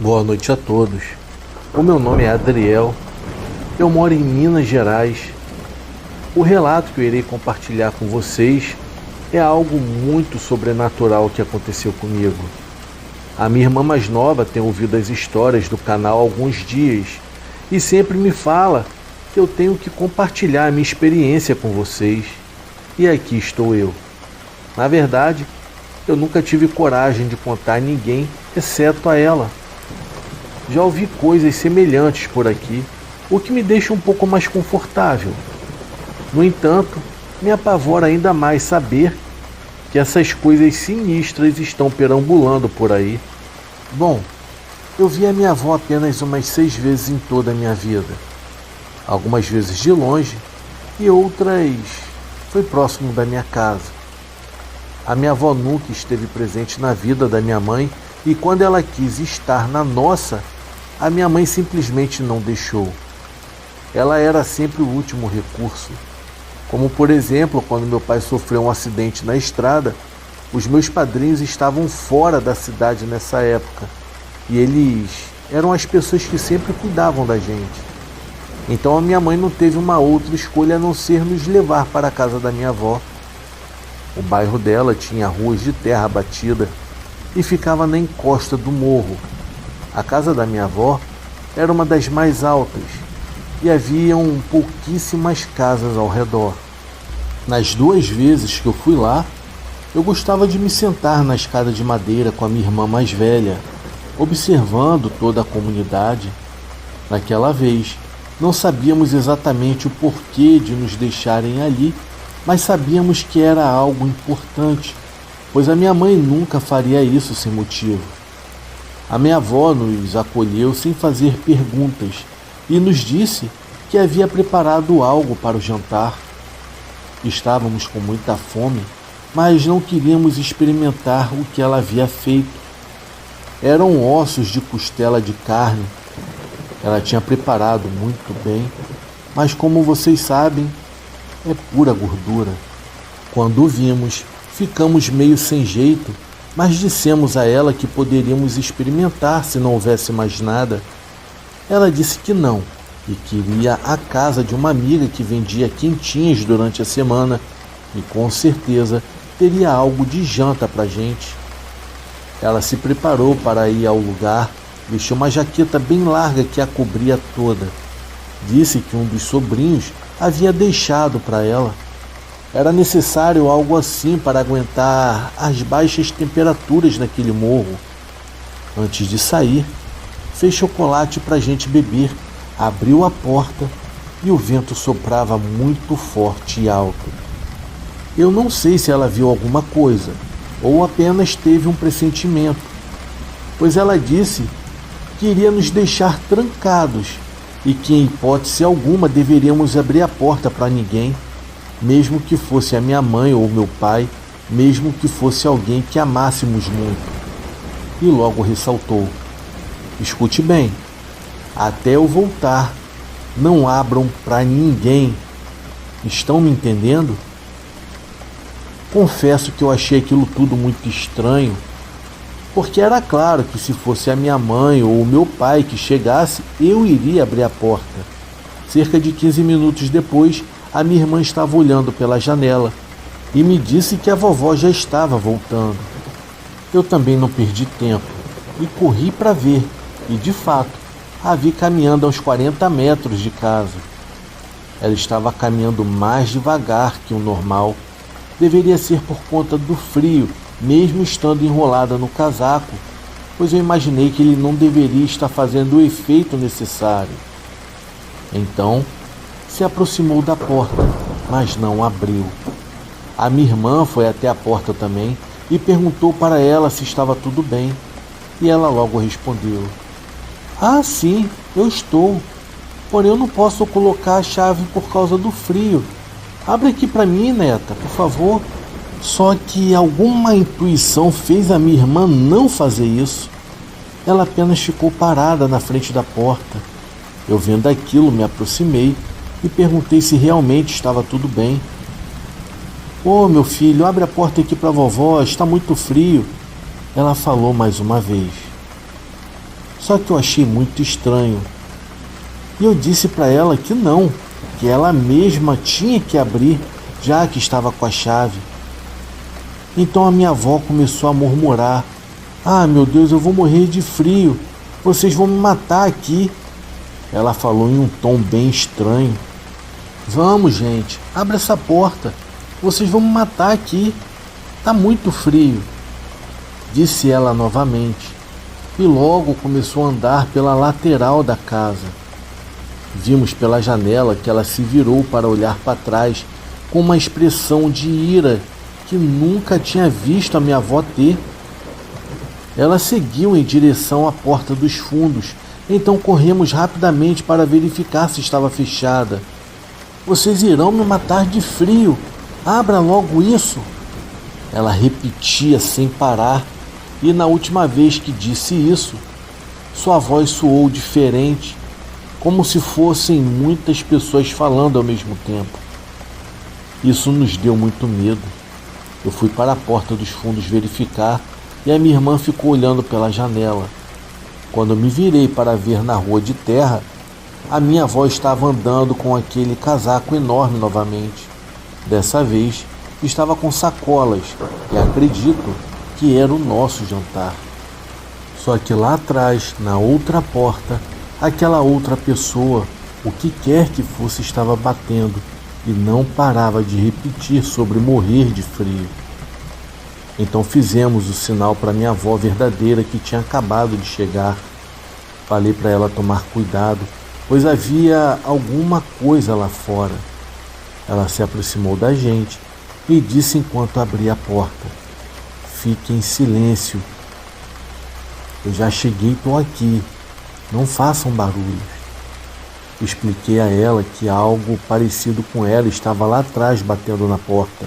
Boa noite a todos. O meu nome é Adriel. Eu moro em Minas Gerais. O relato que eu irei compartilhar com vocês é algo muito sobrenatural que aconteceu comigo. A minha irmã mais nova tem ouvido as histórias do canal há alguns dias e sempre me fala que eu tenho que compartilhar a minha experiência com vocês. E aqui estou eu. Na verdade, eu nunca tive coragem de contar a ninguém, exceto a ela. Já ouvi coisas semelhantes por aqui, o que me deixa um pouco mais confortável. No entanto, me apavora ainda mais saber que essas coisas sinistras estão perambulando por aí. Bom, eu vi a minha avó apenas umas 6 vezes em toda a minha vida. Algumas vezes de longe e outras foi próximo da minha casa. A minha avó nunca esteve presente na vida da minha mãe e quando ela quis estar na nossa, a minha mãe simplesmente não deixou. Ela era sempre o último recurso. Como por exemplo, quando meu pai sofreu um acidente na estrada, os meus padrinhos estavam fora da cidade nessa época e eles eram as pessoas que sempre cuidavam da gente. Então a minha mãe não teve uma outra escolha a não ser nos levar para a casa da minha avó. O bairro dela tinha ruas de terra batida e ficava na encosta do morro. A casa da minha avó era uma das mais altas e haviam pouquíssimas casas ao redor. Nas 2 vezes que eu fui lá, eu gostava de me sentar na escada de madeira com a minha irmã mais velha, observando toda a comunidade. Naquela vez, não sabíamos exatamente o porquê de nos deixarem ali, mas sabíamos que era algo importante, pois a minha mãe nunca faria isso sem motivo. A minha avó nos acolheu sem fazer perguntas e nos disse que havia preparado algo para o jantar. Estávamos com muita fome, mas não queríamos experimentar o que ela havia feito. Eram ossos de costela de carne. Ela tinha preparado muito bem, mas como vocês sabem, é pura gordura. Quando o vimos, ficamos meio sem jeito, mas dissemos a ela que poderíamos experimentar se não houvesse mais nada. Ela disse que não e que iria à casa de uma amiga que vendia quentinhas durante a semana e com certeza teria algo de janta para a gente. Ela se preparou para ir ao lugar, vestiu uma jaqueta bem larga que a cobria toda. Disse que um dos sobrinhos havia deixado para ela. Era necessário algo assim para aguentar as baixas temperaturas naquele morro. Antes de sair, fez chocolate para a gente beber, abriu a porta e o vento soprava muito forte e alto. Eu não sei se ela viu alguma coisa ou apenas teve um pressentimento, pois ela disse que iria nos deixar trancados e que em hipótese alguma deveríamos abrir a porta para ninguém, mesmo que fosse a minha mãe ou meu pai, mesmo que fosse alguém que amássemos muito. E logo ressaltou: escute bem, até eu voltar, não abram para ninguém. Estão me entendendo? Confesso que eu achei aquilo tudo muito estranho, porque era claro que se fosse a minha mãe ou o meu pai que chegasse, eu iria abrir a porta. Cerca de 15 minutos depois, a minha irmã estava olhando pela janela e me disse que a vovó já estava voltando. Eu também não perdi tempo e corri para ver, e de fato, a vi caminhando a uns 40 metros de casa. Ela estava caminhando mais devagar que o normal. Deveria ser por conta do frio, mesmo estando enrolada no casaco, pois eu imaginei que ele não deveria estar fazendo o efeito necessário. Então, se aproximou da porta, mas não abriu. A minha irmã foi até a porta também e perguntou para ela se estava tudo bem. E ela logo respondeu: ah, sim, eu estou. Porém, eu não posso colocar a chave por causa do frio. Abre aqui para mim, neta, por favor. Só que alguma intuição fez a minha irmã não fazer isso. Ela apenas ficou parada na frente da porta. Eu vendo aquilo, me aproximei e perguntei se realmente estava tudo bem. Ô, meu filho, abre a porta aqui para a vovó, está muito frio. Ela falou mais uma vez. Só que eu achei muito estranho. E eu disse para ela que não, que ela mesma tinha que abrir, já que estava com a chave. Então a minha avó começou a murmurar: "Ah, meu Deus, eu vou morrer de frio. Vocês vão me matar aqui." Ela falou em um tom bem estranho. "Vamos, gente, abre essa porta. Vocês vão me matar aqui. Tá muito frio." Disse ela novamente. E logo começou a andar pela lateral da casa. Vimos pela janela que ela se virou para olhar para trás com uma expressão de ira que nunca tinha visto a minha avó ter. Ela seguiu em direção à porta dos fundos, então corremos rapidamente para verificar se estava fechada. "Vocês irão me matar de frio. Abra logo isso." Ela repetia sem parar, e na última vez que disse isso, sua voz soou diferente, como se fossem muitas pessoas falando ao mesmo tempo. Isso nos deu muito medo. Eu fui para a porta dos fundos verificar e a minha irmã ficou olhando pela janela. Quando me virei para ver na rua de terra, a minha avó estava andando com aquele casaco enorme novamente. Dessa vez, estava com sacolas e acredito que era o nosso jantar. Só que lá atrás, na outra porta, aquela outra pessoa, o que quer que fosse, estava batendo e não parava de repetir sobre morrer de frio. Então fizemos o sinal para minha avó verdadeira que tinha acabado de chegar. Falei para ela tomar cuidado, pois havia alguma coisa lá fora. Ela se aproximou da gente e disse enquanto abria a porta: "Fique em silêncio. Eu já cheguei e estou aqui. Não façam barulho." Expliquei a ela que algo parecido com ela estava lá atrás batendo na porta.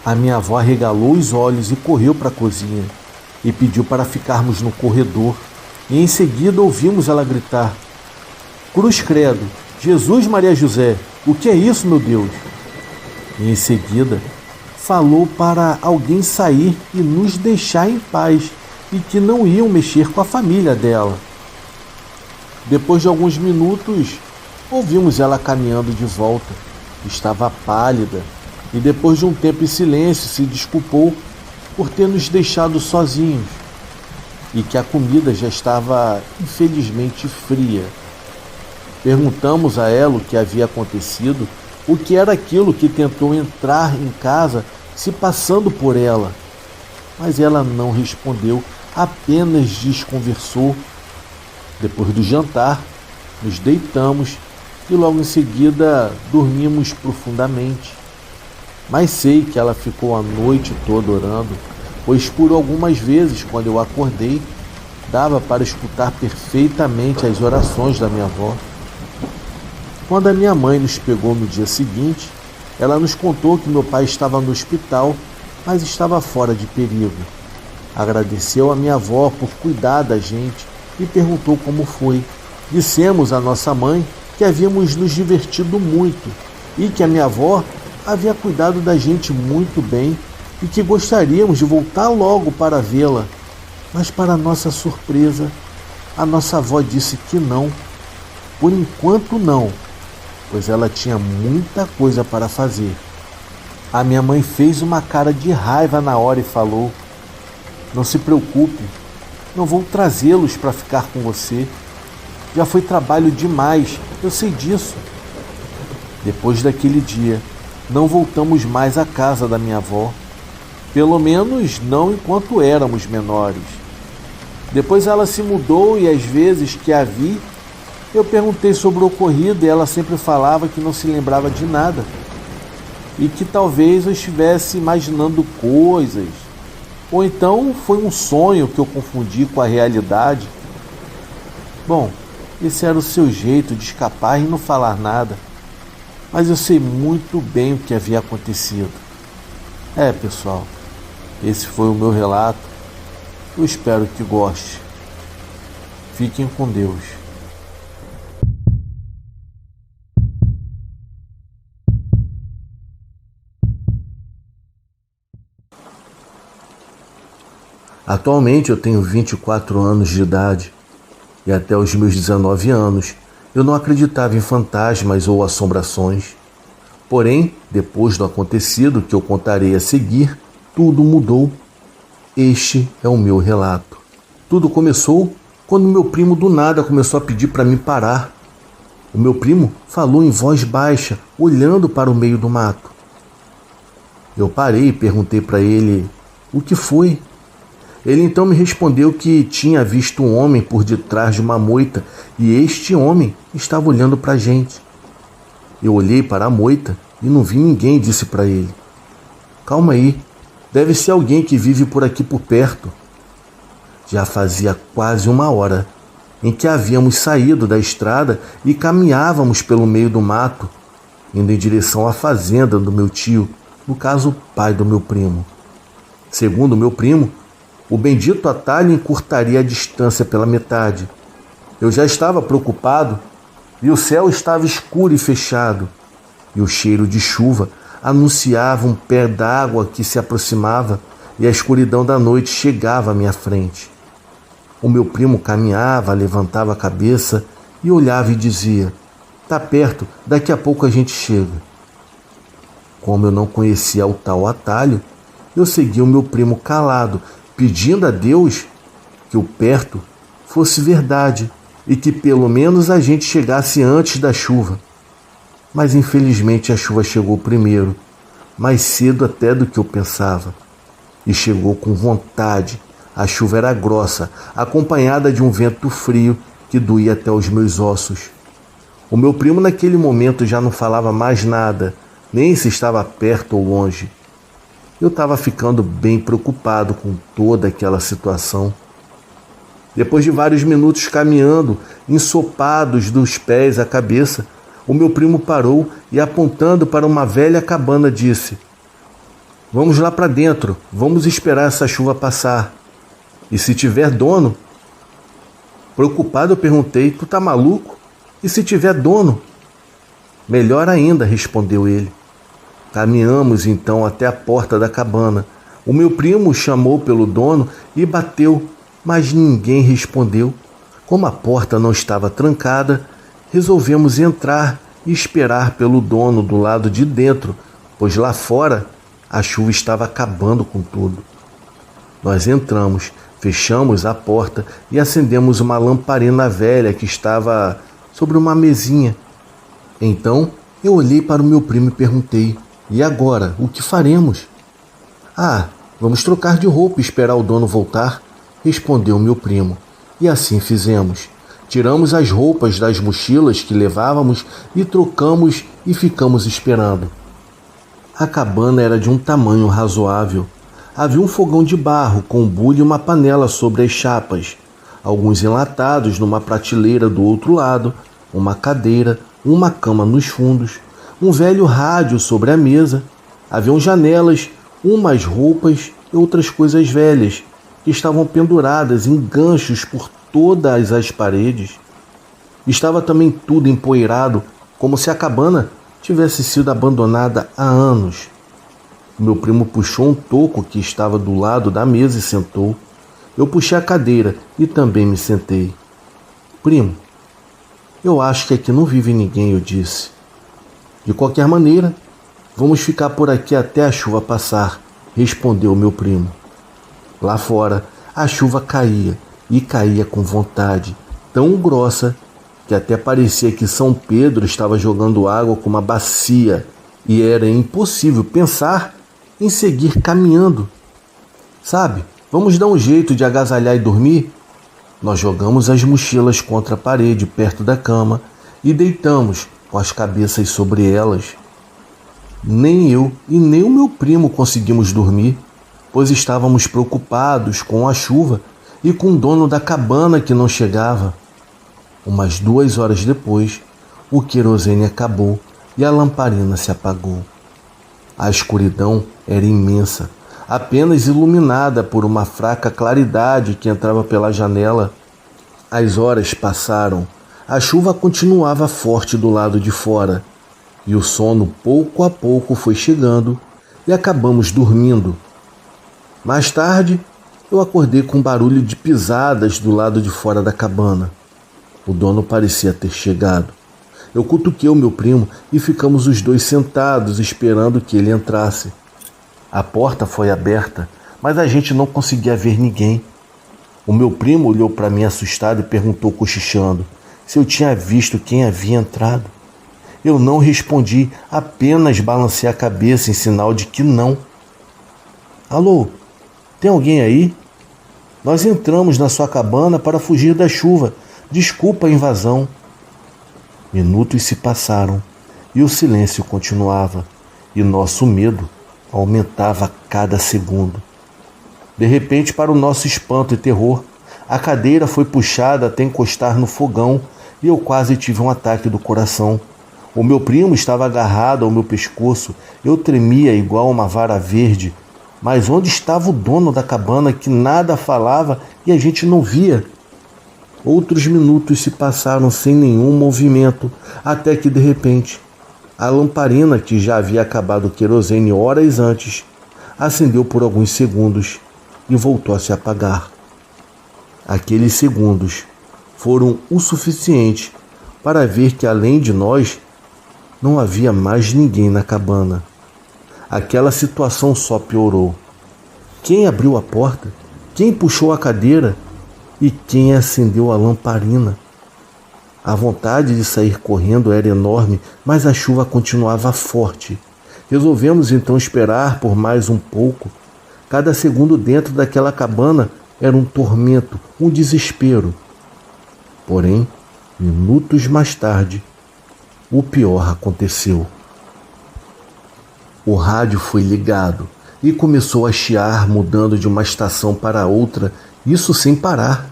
A minha avó arregalou os olhos e correu para a cozinha e pediu para ficarmos no corredor. E em seguida ouvimos ela gritar: "Cruz credo, Jesus Maria José, o que é isso, meu Deus?" E em seguida falou para alguém sair e nos deixar em paz e que não iam mexer com a família dela. Depois de alguns minutos, ouvimos ela caminhando de volta. Estava pálida e depois de um tempo em silêncio se desculpou por ter nos deixado sozinhos e que a comida já estava infelizmente fria. Perguntamos a ela o que havia acontecido, o que era aquilo que tentou entrar em casa se passando por ela. Mas ela não respondeu, apenas desconversou. Depois do jantar, nos deitamos e logo em seguida dormimos profundamente. Mas sei que ela ficou a noite toda orando, pois por algumas vezes, quando eu acordei, dava para escutar perfeitamente as orações da minha avó. Quando a minha mãe nos pegou no dia seguinte, ela nos contou que meu pai estava no hospital, mas estava fora de perigo. Agradeceu a minha avó por cuidar da gente e perguntou como foi. Dissemos à nossa mãe que havíamos nos divertido muito e que a minha avó havia cuidado da gente muito bem e que gostaríamos de voltar logo para vê-la. Mas para nossa surpresa, a nossa avó disse que não. Por enquanto não, pois ela tinha muita coisa para fazer. A minha mãe fez uma cara de raiva na hora e falou: "Não se preocupe, não vou trazê-los para ficar com você. Já foi trabalho demais, eu sei disso." Depois daquele dia, não voltamos mais à casa da minha avó. Pelo menos não enquanto éramos menores. Depois ela se mudou e às vezes que a vi, eu perguntei sobre o ocorrido e ela sempre falava que não se lembrava de nada. E que talvez eu estivesse imaginando coisas. Ou então foi um sonho que eu confundi com a realidade. Bom, esse era o seu jeito de escapar e não falar nada. Mas eu sei muito bem o que havia acontecido. Pessoal, esse foi o meu relato. Eu espero que goste. Fiquem com Deus. Atualmente eu tenho 24 anos de idade e até os meus 19 anos eu não acreditava em fantasmas ou assombrações. Porém, depois do acontecido que eu contarei a seguir, tudo mudou. Este é o meu relato. Tudo começou quando meu primo do nada começou a pedir para mim parar. O meu primo falou em voz baixa, olhando para o meio do mato. Eu parei e perguntei para ele o que foi. Ele então me respondeu que tinha visto um homem por detrás de uma moita e este homem estava olhando para a gente. Eu olhei para a moita e não vi ninguém e disse para ele: calma aí, deve ser alguém que vive por aqui por perto. Já fazia quase 1 hora em que havíamos saído da estrada e caminhávamos pelo meio do mato, indo em direção à fazenda do meu tio, no caso, o pai do meu primo. Segundo meu primo, o bendito atalho encurtaria a distância pela metade. Eu já estava preocupado e o céu estava escuro e fechado, e o cheiro de chuva anunciava um pé d'água que se aproximava e a escuridão da noite chegava à minha frente. O meu primo caminhava, levantava a cabeça e olhava e dizia: tá perto, daqui a pouco a gente chega. Como eu não conhecia o tal atalho, eu segui o meu primo calado, pedindo a Deus que o perto fosse verdade e que pelo menos a gente chegasse antes da chuva. Mas infelizmente a chuva chegou primeiro, mais cedo até do que eu pensava. E chegou com vontade. A chuva era grossa, acompanhada de um vento frio que doía até os meus ossos. O meu primo naquele momento já não falava mais nada, nem se estava perto ou longe. Eu estava ficando bem preocupado com toda aquela situação. Depois de vários minutos caminhando, ensopados dos pés à cabeça, o meu primo parou e, apontando para uma velha cabana, disse: vamos lá para dentro, vamos esperar essa chuva passar. E se tiver dono? Preocupado eu perguntei: tu tá maluco? E se tiver dono? Melhor ainda, respondeu ele. Caminhamos então até a porta da cabana. O meu primo chamou pelo dono e bateu, mas ninguém respondeu. Como a porta não estava trancada, resolvemos entrar e esperar pelo dono do lado de dentro, pois lá fora a chuva estava acabando com tudo. Nós entramos, fechamos a porta e acendemos uma lamparina velha que estava sobre uma mesinha. Então eu olhei para o meu primo e perguntei: e agora, o que faremos? Vamos trocar de roupa e esperar o dono voltar, respondeu meu primo. E assim fizemos. Tiramos as roupas das mochilas que levávamos e trocamos e ficamos esperando. A cabana era de um tamanho razoável. Havia um fogão de barro com bule e uma panela sobre as chapas, alguns enlatados numa prateleira do outro lado, uma cadeira, uma cama nos fundos, um velho rádio sobre a mesa. Haviam janelas, umas roupas e outras coisas velhas que estavam penduradas em ganchos por todas as paredes. Estava também tudo empoeirado, como se a cabana tivesse sido abandonada há anos. Meu primo puxou um toco que estava do lado da mesa e sentou. Eu puxei a cadeira e também me sentei. Primo, eu acho que aqui não vive ninguém, eu disse. De qualquer maneira, vamos ficar por aqui até a chuva passar, respondeu meu primo. Lá fora, a chuva caía e caía com vontade, tão grossa que até parecia que São Pedro estava jogando água com uma bacia e era impossível pensar em seguir caminhando. Sabe, vamos dar um jeito de agasalhar e dormir? Nós jogamos as mochilas contra a parede perto da cama e deitamos com as cabeças sobre elas. Nem eu e nem o meu primo conseguimos dormir, pois estávamos preocupados com a chuva e com o dono da cabana que não chegava. Umas 2 horas depois, o querosene acabou e a lamparina se apagou. A escuridão era imensa, apenas iluminada por uma fraca claridade que entrava pela janela. As horas passaram, a chuva continuava forte do lado de fora, e o sono pouco a pouco foi chegando e acabamos dormindo. Mais tarde, eu acordei com um barulho de pisadas do lado de fora da cabana. O dono parecia ter chegado. Eu cutuquei o meu primo e ficamos os dois sentados esperando que ele entrasse. A porta foi aberta, mas a gente não conseguia ver ninguém. O meu primo olhou para mim assustado e perguntou cochichando se eu tinha visto quem havia entrado. Eu não respondi, apenas balancei a cabeça em sinal de que não. Alô, tem alguém aí? Nós entramos na sua cabana para fugir da chuva. Desculpa a invasão. Minutos se passaram e o silêncio continuava, e nosso medo aumentava a cada segundo. De repente, para o nosso espanto e terror, a cadeira foi puxada até encostar no fogão e eu quase tive um ataque do coração. O meu primo estava agarrado ao meu pescoço, eu tremia igual uma vara verde. Mas onde estava o dono da cabana que nada falava e a gente não via? Outros minutos se passaram sem nenhum movimento, até que de repente, a lamparina, que já havia acabado o querosene horas antes, acendeu por alguns segundos e voltou a se apagar. Aqueles segundos foram o suficiente para ver que além de nós, não havia mais ninguém na cabana. Aquela situação só piorou. Quem abriu a porta? Quem puxou a cadeira? E quem acendeu a lamparina? A vontade de sair correndo era enorme, mas a chuva continuava forte. Resolvemos então esperar por mais um pouco. Cada segundo dentro daquela cabana era um tormento, um desespero. Porém, minutos mais tarde, o pior aconteceu. O rádio foi ligado e começou a chiar, mudando de uma estação para outra, isso sem parar.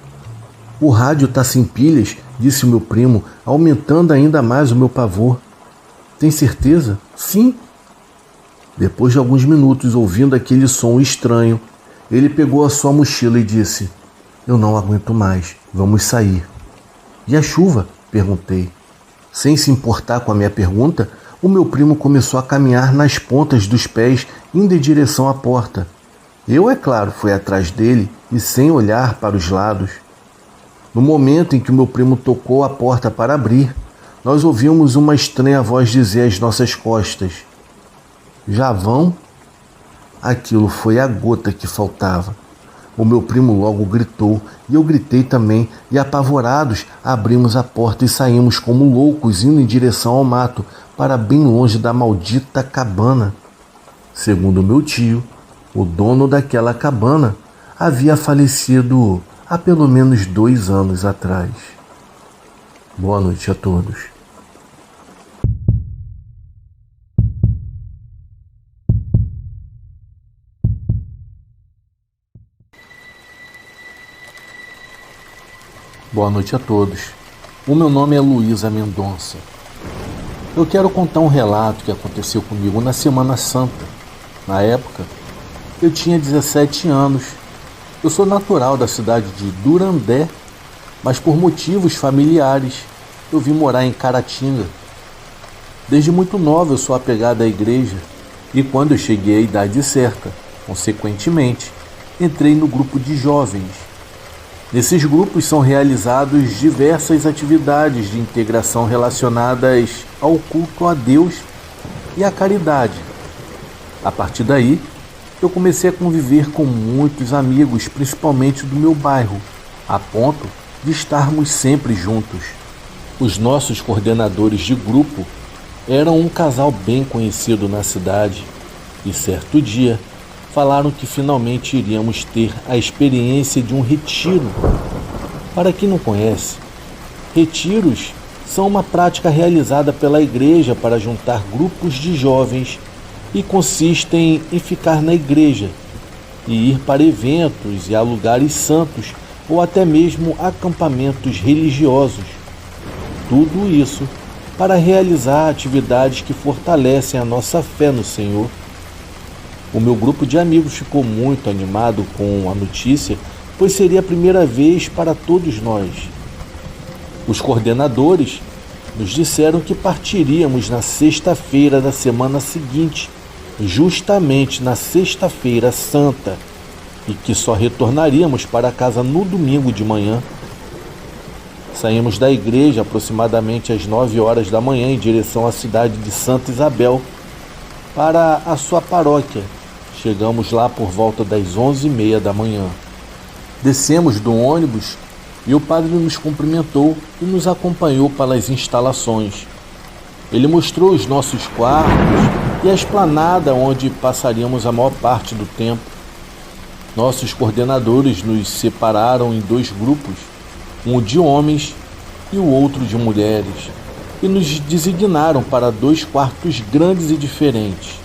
O rádio está sem pilhas, disse o meu primo, aumentando ainda mais o meu pavor. Tem certeza? Sim. Depois de alguns minutos ouvindo aquele som estranho, ele pegou a sua mochila e disse: eu não aguento mais, vamos sair. E a chuva? Perguntei. Sem se importar com a minha pergunta, o meu primo começou a caminhar nas pontas dos pés, indo em direção à porta. Eu, é claro, fui atrás dele e sem olhar para os lados. No momento em que o meu primo tocou a porta para abrir, nós ouvimos uma estranha voz dizer às nossas costas: já vão? Aquilo foi a gota que faltava. O meu primo logo gritou e eu gritei também, e apavorados abrimos a porta e saímos como loucos indo em direção ao mato, para bem longe da maldita cabana. Segundo meu tio, o dono daquela cabana havia falecido há pelo menos 2 anos atrás. Boa noite a todos. Boa noite a todos. O meu nome é Luísa Mendonça. Eu quero contar um relato que aconteceu comigo na Semana Santa. Na época, eu tinha 17 anos. Eu sou natural da cidade de Durandé, mas por motivos familiares, eu vim morar em Caratinga. Desde muito nova eu sou apegado à igreja e quando eu cheguei à idade certa, consequentemente, entrei no grupo de jovens. Nesses grupos são realizadas diversas atividades de integração relacionadas ao culto a Deus e à caridade. A partir daí, eu comecei a conviver com muitos amigos, principalmente do meu bairro, a ponto de estarmos sempre juntos. Os nossos coordenadores de grupo eram um casal bem conhecido na cidade e certo dia falaram que finalmente iríamos ter a experiência de um retiro. Para quem não conhece, retiros são uma prática realizada pela igreja para juntar grupos de jovens e consistem em ficar na igreja e ir para eventos e a lugares santos ou até mesmo acampamentos religiosos. Tudo isso para realizar atividades que fortalecem a nossa fé no Senhor. O meu grupo de amigos ficou muito animado com a notícia, pois seria a primeira vez para todos nós. Os coordenadores nos disseram que partiríamos na sexta-feira da semana seguinte, justamente na Sexta-feira Santa, e que só retornaríamos para casa no domingo de manhã. Saímos da igreja aproximadamente às 9 horas da manhã em direção à cidade de Santa Isabel para a sua paróquia. Chegamos lá por volta das 11h30 da manhã. Descemos do ônibus e o padre nos cumprimentou e nos acompanhou pelas instalações. Ele mostrou os nossos quartos e a esplanada onde passaríamos a maior parte do tempo. Nossos coordenadores nos separaram em 2 grupos, um de homens e o outro de mulheres, e nos designaram para 2 quartos grandes e diferentes.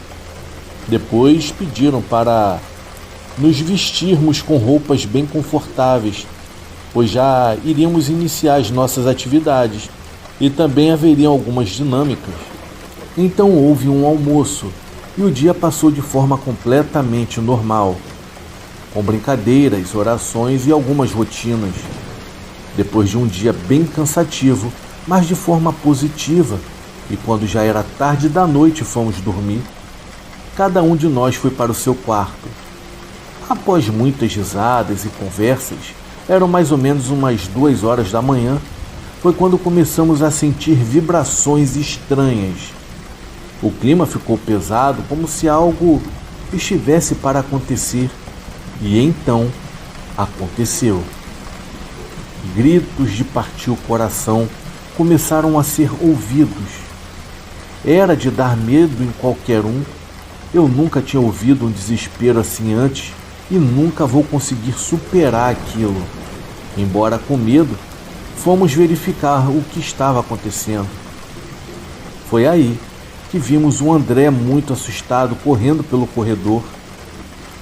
Depois pediram para nos vestirmos com roupas bem confortáveis, pois já iríamos iniciar as nossas atividades e também haveriam algumas dinâmicas. Então houve um almoço e o dia passou de forma completamente normal, com brincadeiras, orações e algumas rotinas. Depois de um dia bem cansativo, mas de forma positiva, e quando já era tarde da noite fomos dormir, cada um de nós foi para o seu quarto. Após muitas risadas e conversas, eram mais ou menos umas 2 horas da manhã, foi quando começamos a sentir vibrações estranhas. O clima ficou pesado, como se algo estivesse para acontecer. E então, aconteceu. Gritos de partir o coração começaram a ser ouvidos. Era de dar medo em qualquer um. Eu nunca tinha ouvido um desespero assim antes e nunca vou conseguir superar aquilo. Embora com medo, fomos verificar o que estava acontecendo. Foi aí que vimos o André muito assustado correndo pelo corredor.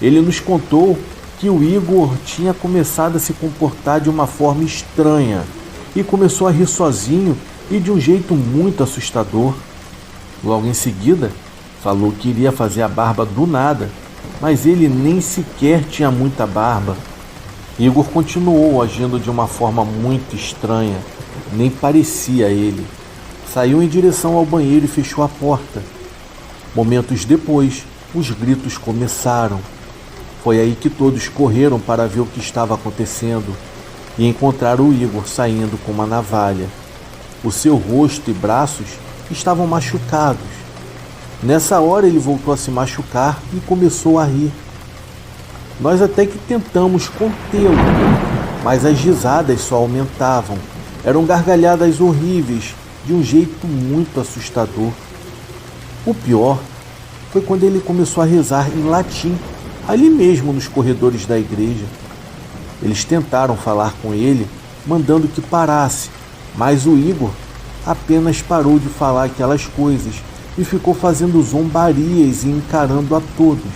Ele nos contou que o Igor tinha começado a se comportar de uma forma estranha e começou a rir sozinho e de um jeito muito assustador. Logo em seguida, falou que iria fazer a barba do nada, mas ele nem sequer tinha muita barba. Igor continuou agindo de uma forma muito estranha, nem parecia ele. Saiu em direção ao banheiro e fechou a porta. Momentos depois, os gritos começaram. Foi aí que todos correram para ver o que estava acontecendo e encontraram o Igor saindo com uma navalha. O seu rosto e braços estavam machucados. Nessa hora ele voltou a se machucar e começou a rir. Nós até que tentamos contê-lo, mas as risadas só aumentavam. Eram gargalhadas horríveis, de um jeito muito assustador. O pior foi quando ele começou a rezar em latim, ali mesmo nos corredores da igreja. Eles tentaram falar com ele, mandando que parasse, mas o Igor apenas parou de falar aquelas coisas e ficou fazendo zombarias e encarando a todos.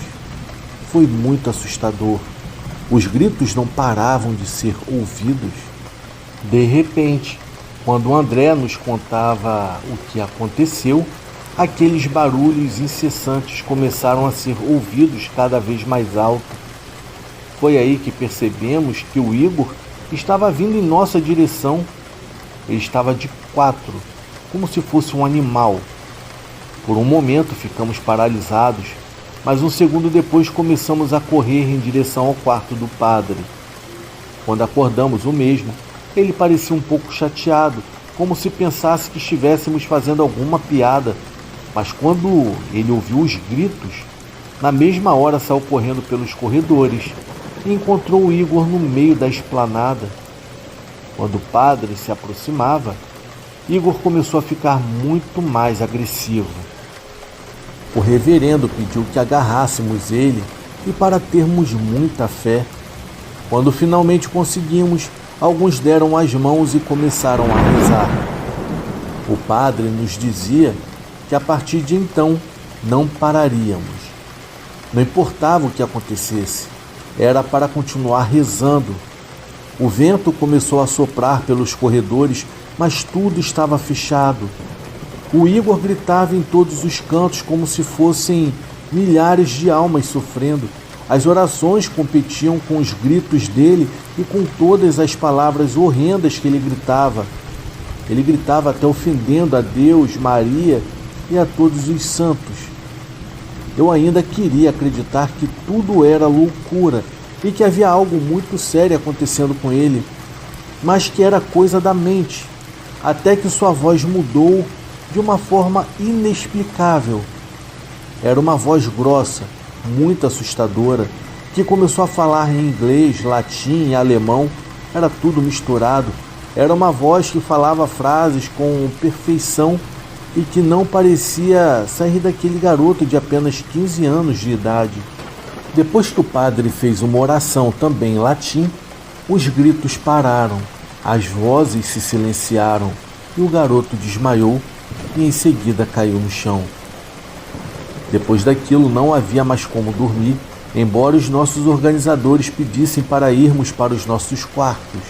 Foi muito assustador. Os gritos não paravam de ser ouvidos. De repente, quando o André nos contava o que aconteceu, aqueles barulhos incessantes começaram a ser ouvidos cada vez mais alto. Foi aí que percebemos que o Igor estava vindo em nossa direção. Ele estava de 4, como se fosse um animal. Por um momento ficamos paralisados, mas um segundo depois começamos a correr em direção ao quarto do padre. Quando acordamos o mesmo, ele parecia um pouco chateado, como se pensasse que estivéssemos fazendo alguma piada. Mas quando ele ouviu os gritos, na mesma hora saiu correndo pelos corredores e encontrou o Igor no meio da esplanada. Quando o padre se aproximava, Igor começou a ficar muito mais agressivo. O reverendo pediu que agarrássemos ele e para termos muita fé. Quando finalmente conseguimos, alguns deram as mãos e começaram a rezar. O padre nos dizia que a partir de então não pararíamos. Não importava o que acontecesse, era para continuar rezando. O vento começou a soprar pelos corredores, mas tudo estava fechado. O Igor gritava em todos os cantos como se fossem milhares de almas sofrendo. As orações competiam com os gritos dele e com todas as palavras horrendas que ele gritava. Ele gritava até ofendendo a Deus, Maria e a todos os santos. Eu ainda queria acreditar que tudo era loucura e que havia algo muito sério acontecendo com ele. mas que era coisa da mente, até que sua voz mudou de uma forma inexplicável. Era uma voz grossa, muito assustadora, que começou a falar em inglês, latim e alemão, era tudo misturado. Era uma voz que falava frases com perfeição e que não parecia sair daquele garoto de apenas 15 anos de idade. Depois que o padre fez uma oração também em latim, os gritos pararam, as vozes se silenciaram e o garoto desmaiou e em seguida caiu no chão. Depois daquilo não havia mais como dormir, embora os nossos organizadores pedissem para irmos para os nossos quartos.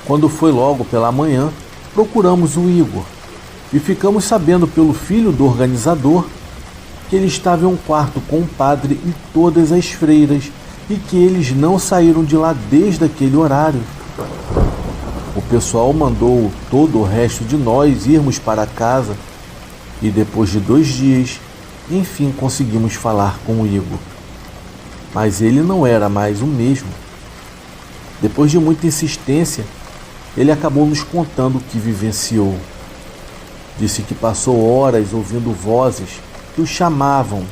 Quando foi logo pela manhã, procuramos o Igor e ficamos sabendo pelo filho do organizador que ele estava em um quarto com o padre e todas as freiras e que eles não saíram de lá desde aquele horário. O pessoal mandou todo o resto de nós irmos para casa e depois de 2 dias, enfim conseguimos falar com o Igor. Mas ele não era mais o mesmo. Depois de muita insistência, ele acabou nos contando o que vivenciou. Disse que passou horas ouvindo vozes que o chamavam.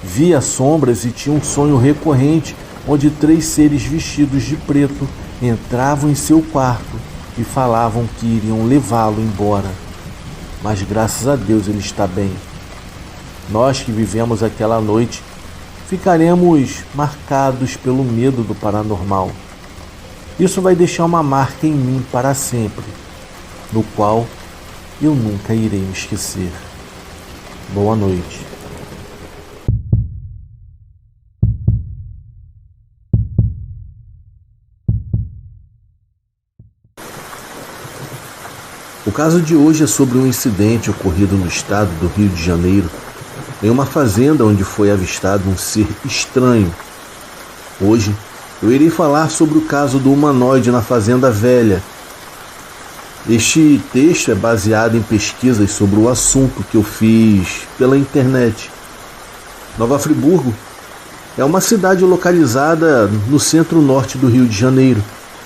Via sombras e tinha um sonho recorrente onde 3 seres vestidos de preto entravam em seu quarto e falavam que iriam levá-lo embora. Mas graças a Deus ele está bem. Nós que vivemos aquela noite ficaremos marcados pelo medo do paranormal. Isso vai deixar uma marca em mim para sempre, no qual eu nunca irei me esquecer. Boa noite. O caso de hoje é sobre um incidente ocorrido no estado do Rio de Janeiro, em uma fazenda onde foi avistado um ser estranho. Hoje eu irei falar sobre o caso do humanoide na Fazenda Velha. Este texto é baseado em pesquisas sobre o assunto que eu fiz pela internet. Nova Friburgo é uma cidade localizada no centro-norte do Rio de Janeiro,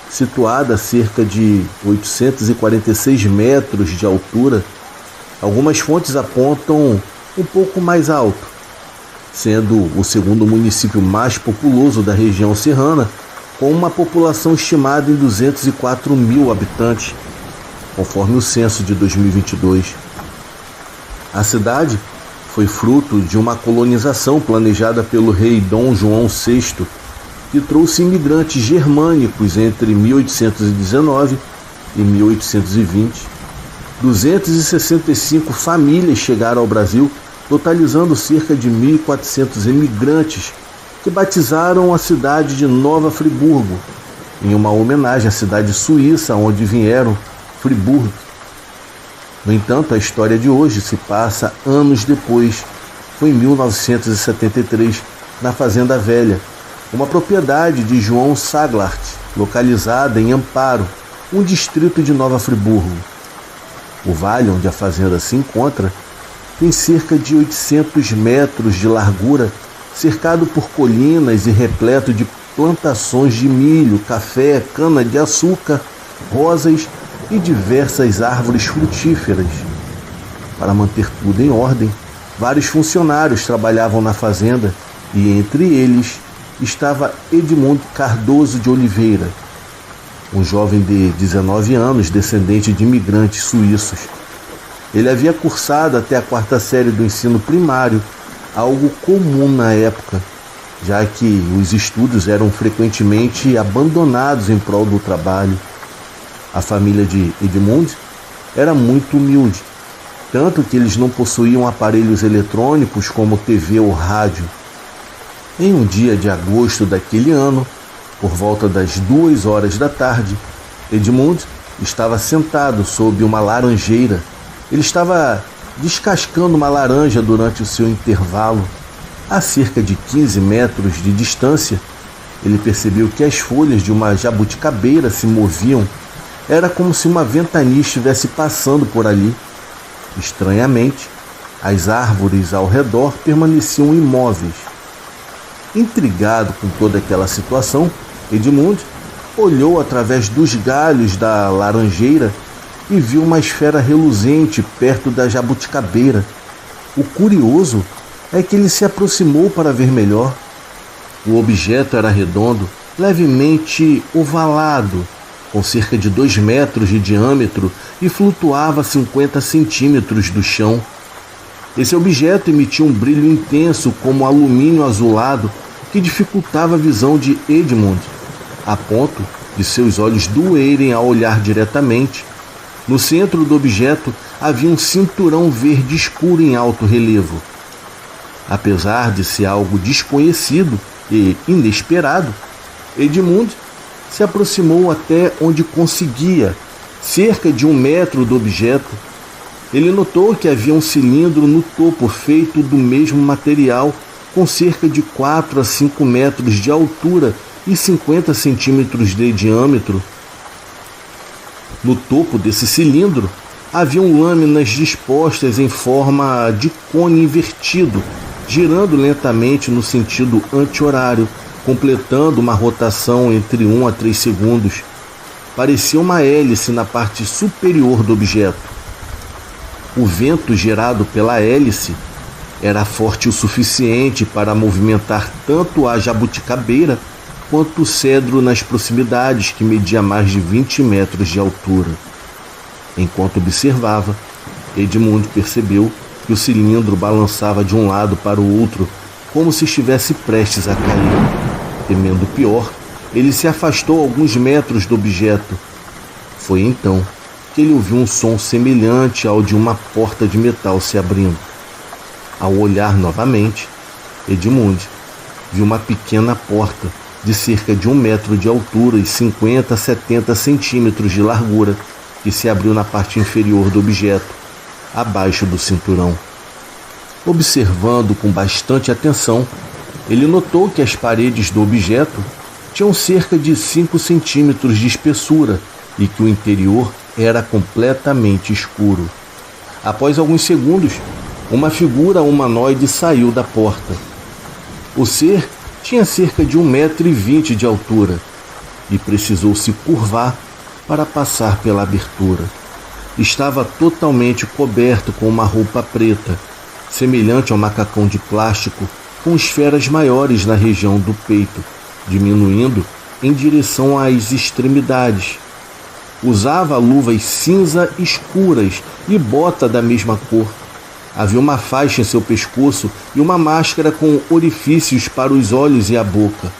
situada a cerca de 846 metros de altura. Algumas fontes apontam um pouco mais alto, sendo o segundo município mais populoso da região serrana, com uma população estimada em 204 mil habitantes, conforme o censo de 2022. A cidade foi fruto de uma colonização planejada pelo rei Dom João VI, que trouxe imigrantes germânicos entre 1819 e 1820. 265 famílias chegaram ao Brasil, totalizando cerca de 1.400 imigrantes que batizaram a cidade de Nova Friburgo, em uma homenagem à cidade suíça onde vieram, Friburgo. No entanto, a história de hoje se passa anos depois. Foi em 1973, na Fazenda Velha, uma propriedade de João Saglart, localizada em Amparo, um distrito de Nova Friburgo. O vale onde a fazenda se encontra tem cerca de 800 metros de largura, cercado por colinas e repleto de plantações de milho, café, cana-de-açúcar, rosas e diversas árvores frutíferas. Para manter tudo em ordem, vários funcionários trabalhavam na fazenda e entre eles estava Edmundo Cardoso de Oliveira, um jovem de 19 anos, descendente de imigrantes suíços. Ele havia cursado até a 4ª série do ensino primário, algo comum na época, já que os estudos eram frequentemente abandonados em prol do trabalho. A família de Edmund era muito humilde, tanto que eles não possuíam aparelhos eletrônicos como TV ou rádio. Em um dia de agosto daquele ano, por volta das 2 horas da tarde, Edmund estava sentado sob uma laranjeira. Ele estava descascando uma laranja durante o seu intervalo. A cerca de 15 metros de distância, ele percebeu que as folhas de uma jabuticabeira se moviam. Era como se uma ventania estivesse passando por ali. Estranhamente, as árvores ao redor permaneciam imóveis. Intrigado com toda aquela situação, Edmund olhou através dos galhos da laranjeira e viu uma esfera reluzente perto da jabuticabeira. O curioso é que ele se aproximou para ver melhor. O objeto era redondo, levemente ovalado, com cerca de 2 metros de diâmetro e flutuava a 50 centímetros do chão. Esse objeto emitia um brilho intenso como alumínio azulado que dificultava a visão de Edmund, a ponto de seus olhos doerem ao olhar diretamente. No centro do objeto havia um cinturão verde escuro em alto relevo. Apesar de ser algo desconhecido e inesperado, Edmund se aproximou até onde conseguia, cerca de 1 metro do objeto. Ele notou que havia um cilindro no topo feito do mesmo material, com cerca de 4 a 5 metros de altura e 50 centímetros de diâmetro. No topo desse cilindro haviam lâminas dispostas em forma de cone invertido, girando lentamente no sentido anti-horário, completando uma rotação entre 1 a 3 segundos. Parecia uma hélice na parte superior do objeto. O vento gerado pela hélice era forte o suficiente para movimentar tanto a jabuticabeira quanto o cedro nas proximidades, que media mais de 20 metros de altura. Enquanto observava, Edmund percebeu que o cilindro balançava de um lado para o outro, como se estivesse prestes a cair. Temendo o pior, ele se afastou alguns metros do objeto. Foi então que ele ouviu um som semelhante ao de uma porta de metal se abrindo. Ao olhar novamente, Edmund viu uma pequena porta de cerca de 1 metro de altura e 50 a 70 centímetros de largura, que se abriu na parte inferior do objeto, abaixo do cinturão. Observando com bastante atenção, ele notou que as paredes do objeto tinham cerca de 5 centímetros de espessura e que o interior era completamente escuro. Após alguns segundos, uma figura humanoide saiu da porta. O ser tinha cerca de 1,20 m de altura e precisou se curvar para passar pela abertura. Estava totalmente coberto com uma roupa preta, semelhante a um macacão de plástico, com esferas maiores na região do peito, diminuindo em direção às extremidades. Usava luvas cinza escuras e bota da mesma cor. Havia uma faixa em seu pescoço e uma máscara com orifícios para os olhos e a boca.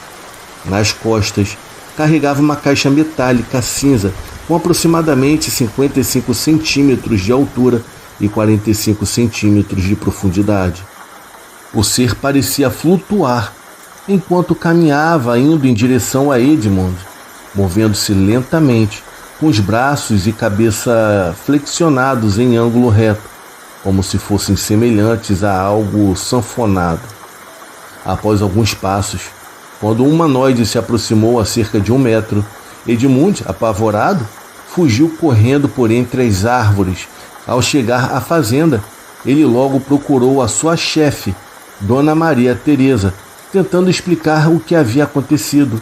Nas costas, carregava uma caixa metálica cinza com aproximadamente 55 centímetros de altura e 45 centímetros de profundidade. O ser parecia flutuar enquanto caminhava indo em direção a Edmund, movendo-se lentamente, com os braços e cabeça flexionados em ângulo reto, como se fossem semelhantes a algo sanfonado. Após alguns passos, quando um humanoide se aproximou a cerca de 1 metro, Edmund, apavorado, fugiu correndo por entre as árvores. Ao chegar à fazenda, ele logo procurou a sua chefe, Dona Maria Teresa, tentando explicar o que havia acontecido,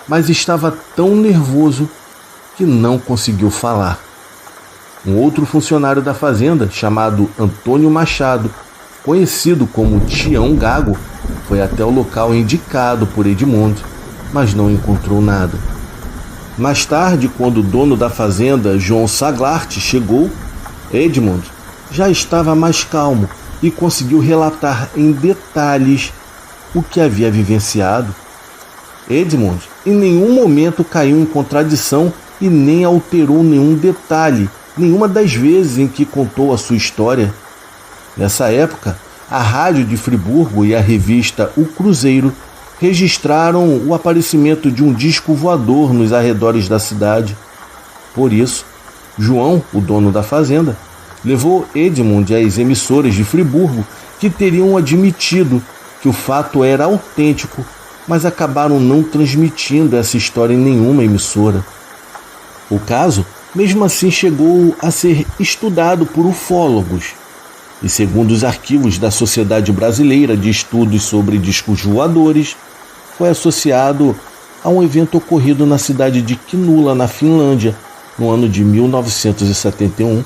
mas estava tão nervoso que não conseguiu falar. Um outro funcionário da fazenda, chamado Antônio Machado, conhecido como Tião Gago, foi até o local indicado por Edmund, mas não encontrou nada. Mais tarde, quando o dono da fazenda, João Saglart, chegou, Edmund já estava mais calmo e conseguiu relatar em detalhes o que havia vivenciado. Edmund em nenhum momento caiu em contradição e nem alterou nenhum detalhe, nenhuma das vezes em que contou a sua história. Nessa época, a rádio de Friburgo e a revista O Cruzeiro registraram o aparecimento de um disco voador nos arredores da cidade. Por isso, João, o dono da fazenda, levou Edmund às emissoras de Friburgo, que teriam admitido que o fato era autêntico, mas acabaram não transmitindo essa história em nenhuma emissora. O caso, mesmo assim, chegou a ser estudado por ufólogos e, segundo os arquivos da Sociedade Brasileira de Estudos sobre Discos Voadores, foi associado a um evento ocorrido na cidade de Kinula, na Finlândia, no ano de 1971.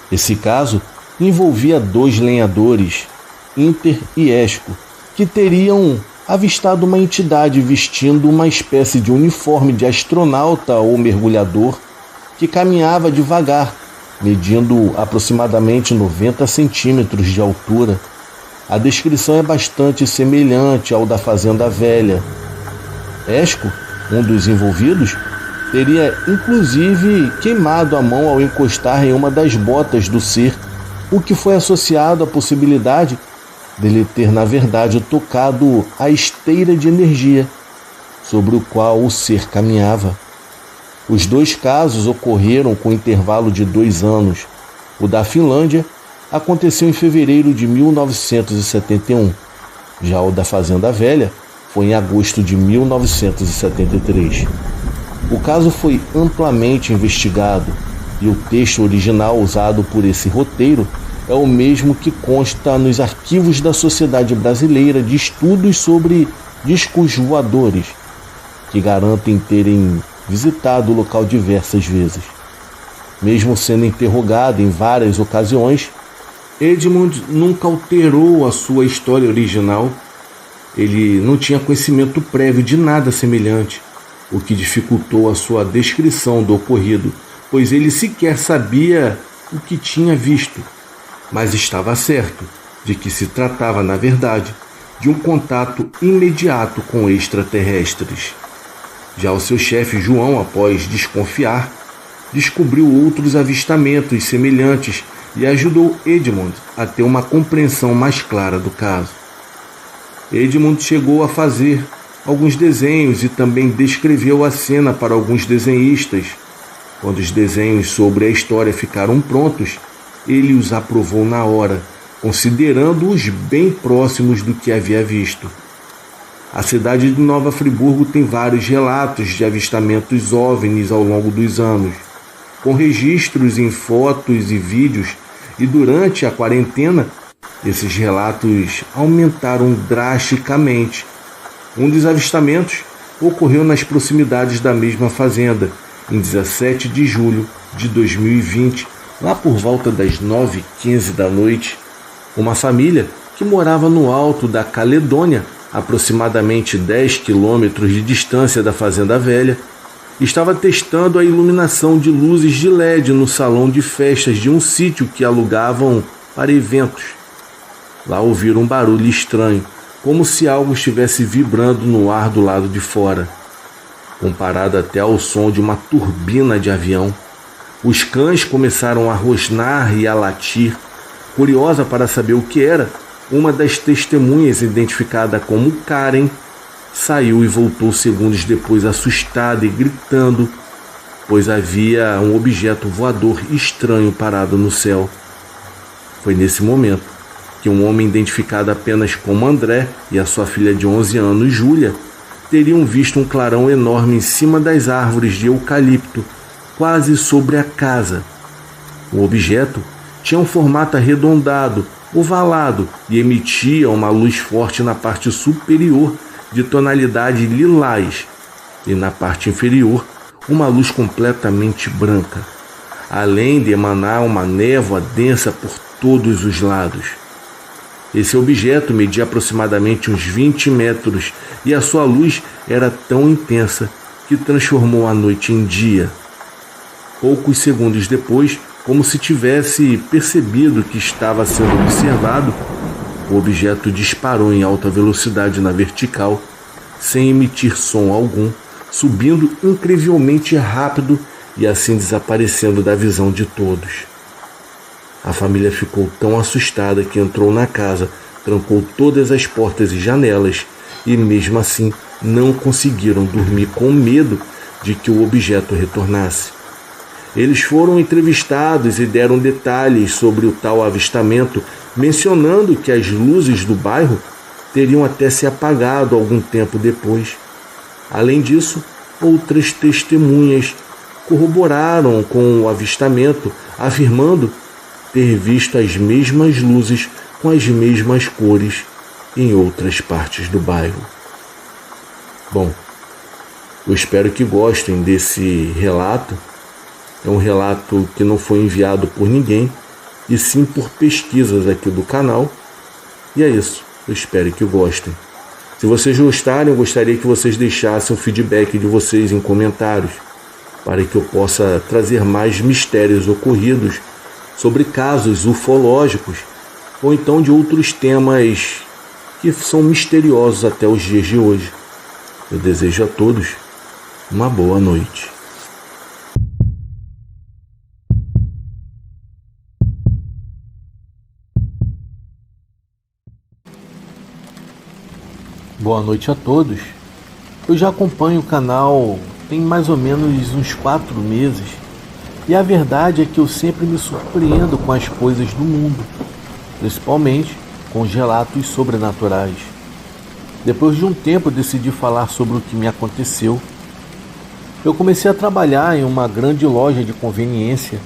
Esse caso envolvia 2 lenhadores, Inter e Esko, que teriam avistado uma entidade vestindo uma espécie de uniforme de astronauta ou mergulhador que caminhava devagar, medindo aproximadamente 90 centímetros de altura. A descrição é bastante semelhante ao da Fazenda Velha. Esko, um dos envolvidos, teria inclusive queimado a mão ao encostar em uma das botas do ser, o que foi associado à possibilidade dele ter, na verdade, tocado a esteira de energia sobre o qual o ser caminhava. Os 2 casos ocorreram com intervalo de 2 anos. O da Finlândia aconteceu em fevereiro de 1971. Já o da Fazenda Velha foi em agosto de 1973. O caso foi amplamente investigado e o texto original usado por esse roteiro é o mesmo que consta nos arquivos da Sociedade Brasileira de Estudos sobre Discos Voadores, que garantem terem visitado o local diversas vezes. Mesmo sendo interrogado em várias ocasiões, Edmund nunca alterou a sua história original. Ele não tinha conhecimento prévio de nada semelhante, o que dificultou a sua descrição do ocorrido, pois ele sequer sabia o que tinha visto, mas estava certo de que se tratava, na verdade, de um contato imediato com extraterrestres. Já o seu chefe João, após desconfiar, descobriu outros avistamentos semelhantes e ajudou Edmund a ter uma compreensão mais clara do caso. Edmund chegou a fazer alguns desenhos e também descreveu a cena para alguns desenhistas. Quando os desenhos sobre a história ficaram prontos, ele os aprovou na hora, considerando-os bem próximos do que havia visto. A cidade de Nova Friburgo tem vários relatos de avistamentos OVNIs ao longo dos anos, com registros em fotos e vídeos, e durante a quarentena, esses relatos aumentaram drasticamente. Um dos avistamentos ocorreu nas proximidades da mesma fazenda, em 17 de julho de 2020, lá por volta das 9h15 da noite. Uma família que morava no alto da Caledônia, aproximadamente 10 quilômetros de distância da Fazenda Velha, estava testando a iluminação de luzes de LED no salão de festas de um sítio que alugavam para eventos. Lá ouviram um barulho estranho, como se algo estivesse vibrando no ar do lado de fora, comparado até ao som de uma turbina de avião. Os cães começaram a rosnar e a latir. Curiosa para saber o que era, uma das testemunhas, identificada como Karen, saiu e voltou segundos depois assustada e gritando, pois havia um objeto voador estranho parado no céu. Foi nesse momento que um homem identificado apenas como André e a sua filha de 11 anos, Júlia, teriam visto um clarão enorme em cima das árvores de eucalipto, quase sobre a casa. O objeto tinha um formato arredondado, ovalado, e emitia uma luz forte na parte superior de tonalidade lilás e na parte inferior uma luz completamente branca, além de emanar uma névoa densa por todos os lados. Esse objeto media aproximadamente uns 20 metros e a sua luz era tão intensa que transformou a noite em dia. Poucos segundos depois, como se tivesse percebido que estava sendo observado, o objeto disparou em alta velocidade na vertical, sem emitir som algum, subindo incrivelmente rápido e assim desaparecendo da visão de todos. A família ficou tão assustada que entrou na casa, trancou todas as portas e janelas e, mesmo assim, não conseguiram dormir com medo de que o objeto retornasse. Eles foram entrevistados e deram detalhes sobre o tal avistamento, mencionando que as luzes do bairro teriam até se apagado algum tempo depois. Além disso, outras testemunhas corroboraram com o avistamento, afirmando ter visto as mesmas luzes com as mesmas cores em outras partes do bairro. Bom, Eu espero que gostem desse relato. É um relato que não foi enviado por ninguém, e sim por pesquisas aqui do canal. E é isso, eu espero que gostem. Se vocês gostarem, eu gostaria que vocês deixassem o feedback de vocês em comentários, para que eu possa trazer mais mistérios ocorridos sobre casos ufológicos, ou então de outros temas que são misteriosos até os dias de hoje. Eu desejo a todos uma boa noite. Boa noite a todos. Eu já acompanho o canal tem mais ou menos uns 4 meses, e a verdade é que eu sempre me surpreendo com as coisas do mundo, principalmente com os relatos sobrenaturais. Depois de um tempo, decidi falar sobre o que me aconteceu. Eu comecei a trabalhar em uma grande loja de conveniência,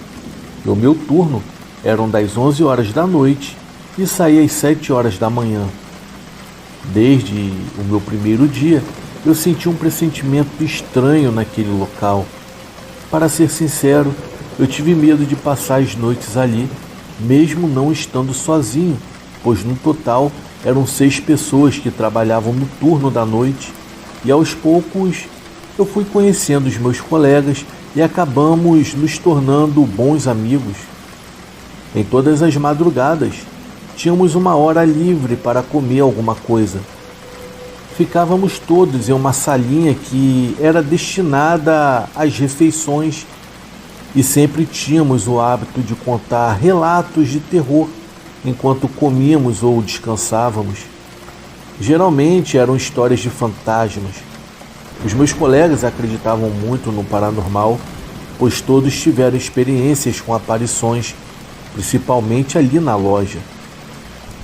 e o meu turno era das 11 horas da noite e saía às 7 horas da manhã. Desde o meu primeiro dia, eu senti um pressentimento estranho naquele local. Para ser sincero, eu tive medo de passar as noites ali, mesmo não estando sozinho, pois no total eram 6 pessoas que trabalhavam no turno da noite, e aos poucos eu fui conhecendo os meus colegas e acabamos nos tornando bons amigos. Em todas as madrugadas, tínhamos uma hora livre para comer alguma coisa. Ficávamos todos em uma salinha que era destinada às refeições, e sempre tínhamos o hábito de contar relatos de terror enquanto comíamos ou descansávamos. Geralmente eram histórias de fantasmas. Os meus colegas acreditavam muito no paranormal, pois todos tiveram experiências com aparições, principalmente ali na loja.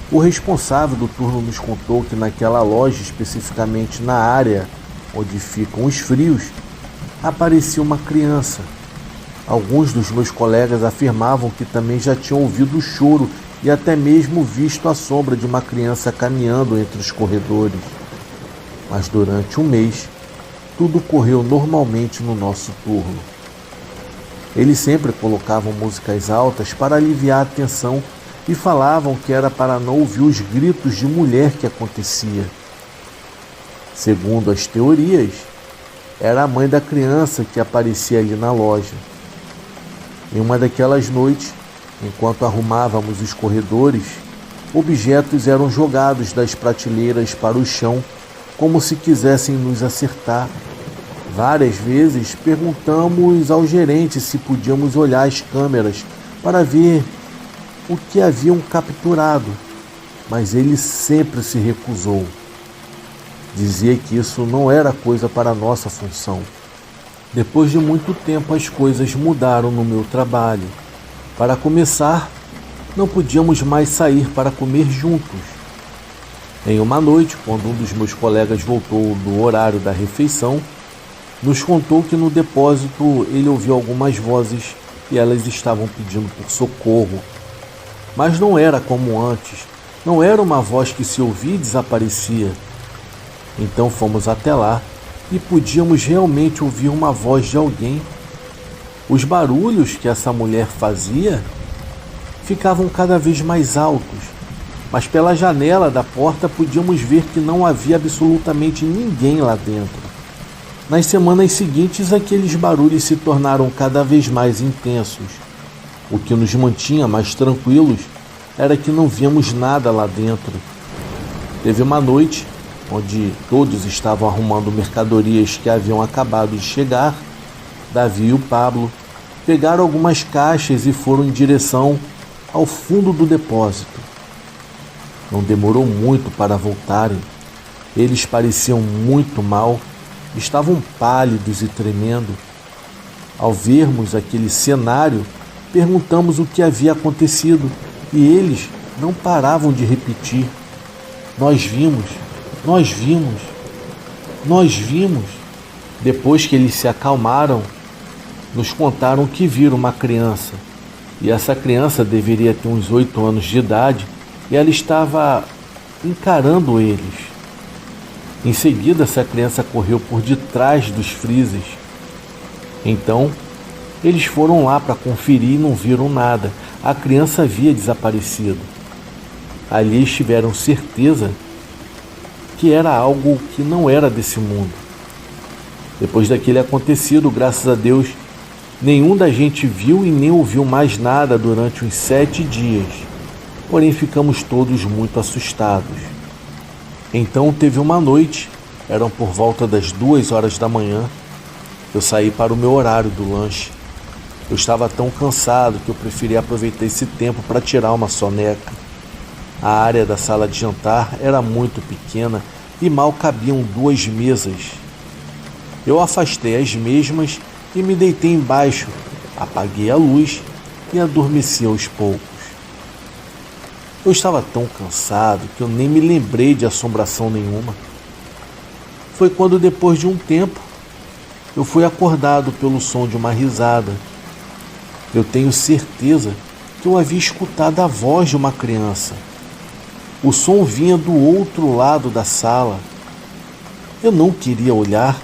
O responsável do turno nos contou que naquela loja, especificamente na área onde ficam os frios, aparecia uma criança. Alguns dos meus colegas afirmavam que também já tinham ouvido o choro e até mesmo visto a sombra de uma criança caminhando entre os corredores. Mas durante um mês, tudo correu normalmente no nosso turno. Eles sempre colocavam músicas altas para aliviar a tensão e falavam que era para não ouvir os gritos de mulher que acontecia. Segundo as teorias, era a mãe da criança que aparecia ali na loja. Em uma daquelas noites, enquanto arrumávamos os corredores, objetos eram jogados das prateleiras para o chão, como se quisessem nos acertar. Várias vezes perguntamos ao gerente se podíamos olhar as câmeras para ver o que haviam capturado, mas ele sempre se recusou. Dizia que isso não era coisa para nossa função. Depois de muito tempo, as coisas mudaram no meu trabalho. Para começar, não podíamos mais sair para comer juntos. Em uma noite, quando um dos meus colegas voltou do horário da refeição, nos contou que no depósito ele ouviu algumas vozes e elas estavam pedindo por socorro. Mas não era como antes, não era uma voz que se ouvia e desaparecia. Então fomos até lá e podíamos realmente ouvir uma voz de alguém. Os barulhos que essa mulher fazia ficavam cada vez mais altos, mas pela janela da porta podíamos ver que não havia absolutamente ninguém lá dentro. Nas semanas seguintes, aqueles barulhos se tornaram cada vez mais intensos. O que nos mantinha mais tranquilos era que não víamos nada lá dentro. Teve uma noite onde todos estavam arrumando mercadorias que haviam acabado de chegar. Davi e o Pablo pegaram algumas caixas e foram em direção ao fundo do depósito. Não demorou muito para voltarem. Eles pareciam muito mal, estavam pálidos e tremendo. Ao vermos aquele cenário, perguntamos o que havia acontecido e eles não paravam de repetir: nós vimos, nós vimos, nós vimos. Depois que eles se acalmaram, nos contaram que viram uma criança, e essa criança deveria ter uns 8 anos de idade, e ela estava encarando eles. Em seguida, essa criança correu por detrás dos freezers. Então, eles foram lá para conferir e não viram nada. A criança havia desaparecido. Ali eles tiveram certeza que era algo que não era desse mundo. Depois daquele acontecido, graças a Deus, nenhum da gente viu e nem ouviu mais nada durante uns 7 dias. Porém, ficamos todos muito assustados. Então teve uma noite, eram por volta das 2 horas da manhã, eu saí para o meu horário do lanche. Eu estava tão cansado que eu preferi aproveitar esse tempo para tirar uma soneca. A área da sala de jantar era muito pequena e mal cabiam 2 mesas. Eu afastei as mesmas e me deitei embaixo, apaguei a luz e adormeci aos poucos. Eu estava tão cansado que eu nem me lembrei de assombração nenhuma. Foi quando, depois de um tempo, eu fui acordado pelo som de uma risada. Eu tenho certeza que eu havia escutado a voz de uma criança. O som vinha do outro lado da sala. Eu não queria olhar,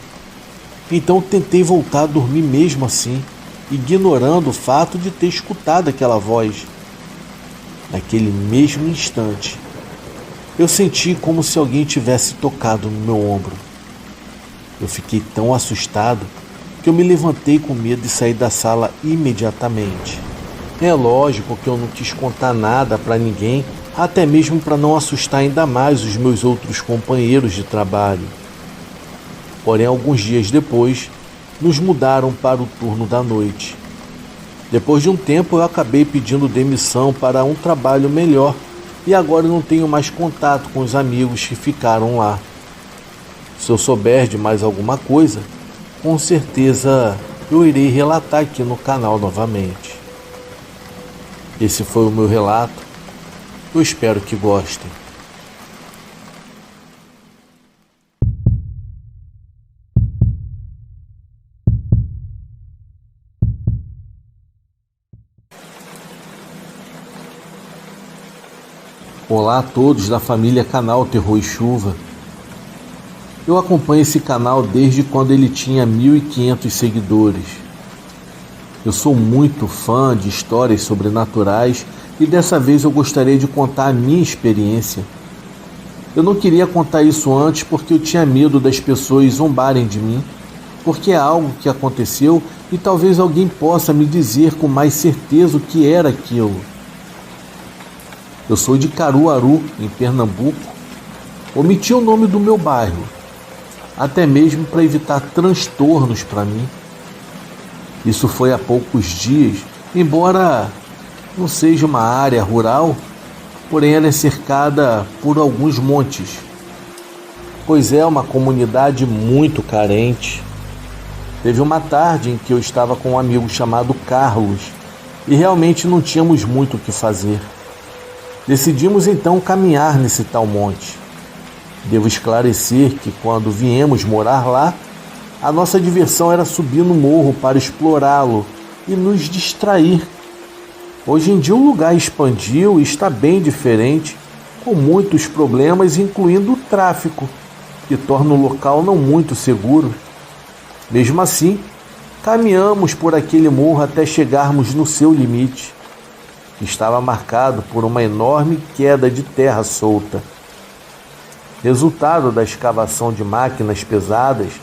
então tentei voltar a dormir mesmo assim, ignorando o fato de ter escutado aquela voz. Naquele mesmo instante, eu senti como se alguém tivesse tocado no meu ombro. Eu fiquei tão assustado que eu me levantei com medo e saí da sala imediatamente. É lógico que eu não quis contar nada para ninguém, até mesmo para não assustar ainda mais os meus outros companheiros de trabalho. Porém, alguns dias depois, nos mudaram para o turno da noite. Depois de um tempo, eu acabei pedindo demissão para um trabalho melhor e agora não tenho mais contato com os amigos que ficaram lá. Se eu souber de mais alguma coisa, com certeza eu irei relatar aqui no canal novamente. Esse foi o meu relato. Eu espero que gostem. Olá a todos da família Canal Terror e Chuva. Eu acompanho esse canal desde quando ele tinha 1.500 seguidores. Eu sou muito fã de histórias sobrenaturais e dessa vez eu gostaria de contar a minha experiência. Eu não queria contar isso antes porque eu tinha medo das pessoas zombarem de mim, porque é algo que aconteceu e talvez alguém possa me dizer com mais certeza o que era aquilo. Eu sou de Caruaru, em Pernambuco. Omiti o nome do meu bairro, até mesmo para evitar transtornos para mim. Isso foi há poucos dias, embora não seja uma área rural, porém ela é cercada por alguns montes, pois é uma comunidade muito carente. Teve uma tarde em que eu estava com um amigo chamado Carlos e realmente não tínhamos muito o que fazer. Decidimos então caminhar nesse tal monte. Devo esclarecer que quando viemos morar lá, a nossa diversão era subir no morro para explorá-lo e nos distrair. Hoje em dia o lugar expandiu e está bem diferente, com muitos problemas, incluindo o tráfico, que torna o local não muito seguro. Mesmo assim, caminhamos por aquele morro até chegarmos no seu limite. Estava marcado por uma enorme queda de terra solta, resultado da escavação de máquinas pesadas,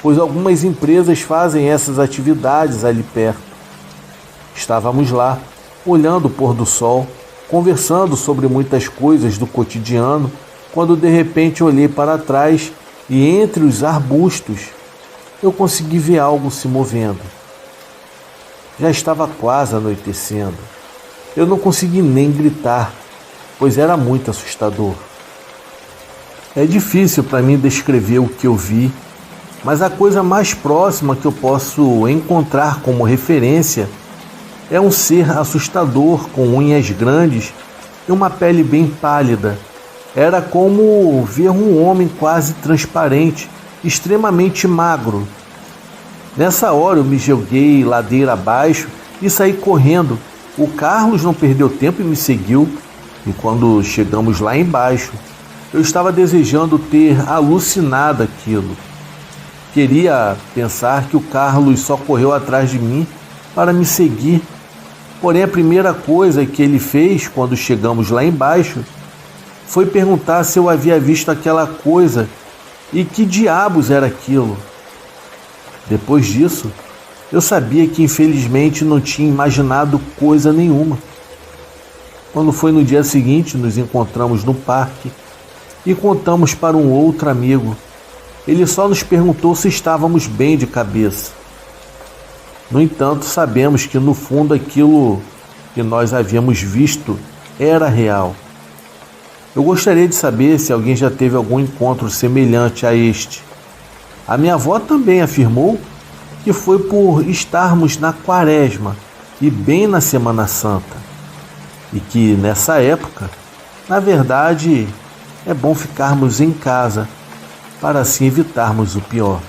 pois algumas empresas fazem essas atividades ali perto. Estávamos lá, olhando o pôr do sol, conversando sobre muitas coisas do cotidiano, quando de repente olhei para trás e entre os arbustos eu consegui ver algo se movendo. Já estava quase anoitecendo. Eu não consegui nem gritar, pois era muito assustador. É difícil para mim descrever o que eu vi, mas a coisa mais próxima que eu posso encontrar como referência é um ser assustador com unhas grandes e uma pele bem pálida. Era como ver um homem quase transparente, extremamente magro. Nessa hora eu me joguei ladeira abaixo e saí correndo. O Carlos não perdeu tempo e me seguiu. E quando chegamos lá embaixo, Eu estava desejando ter alucinado aquilo. Queria pensar que o Carlos só correu atrás de mim para me seguir. Porém, a primeira coisa que ele fez quando chegamos lá embaixo foi perguntar se eu havia visto aquela coisa e que diabos era aquilo. Depois disso, eu sabia que infelizmente não tinha imaginado coisa nenhuma. Quando foi no dia seguinte, nos encontramos no parque e contamos para um outro amigo. Ele só nos perguntou se estávamos bem de cabeça. No entanto, sabemos que no fundo aquilo que nós havíamos visto era real. Eu gostaria de saber se alguém já teve algum encontro semelhante a este. A minha avó também afirmou que foi por estarmos na Quaresma e bem na Semana Santa. E que nessa época, na verdade, é bom ficarmos em casa para assim evitarmos o pior.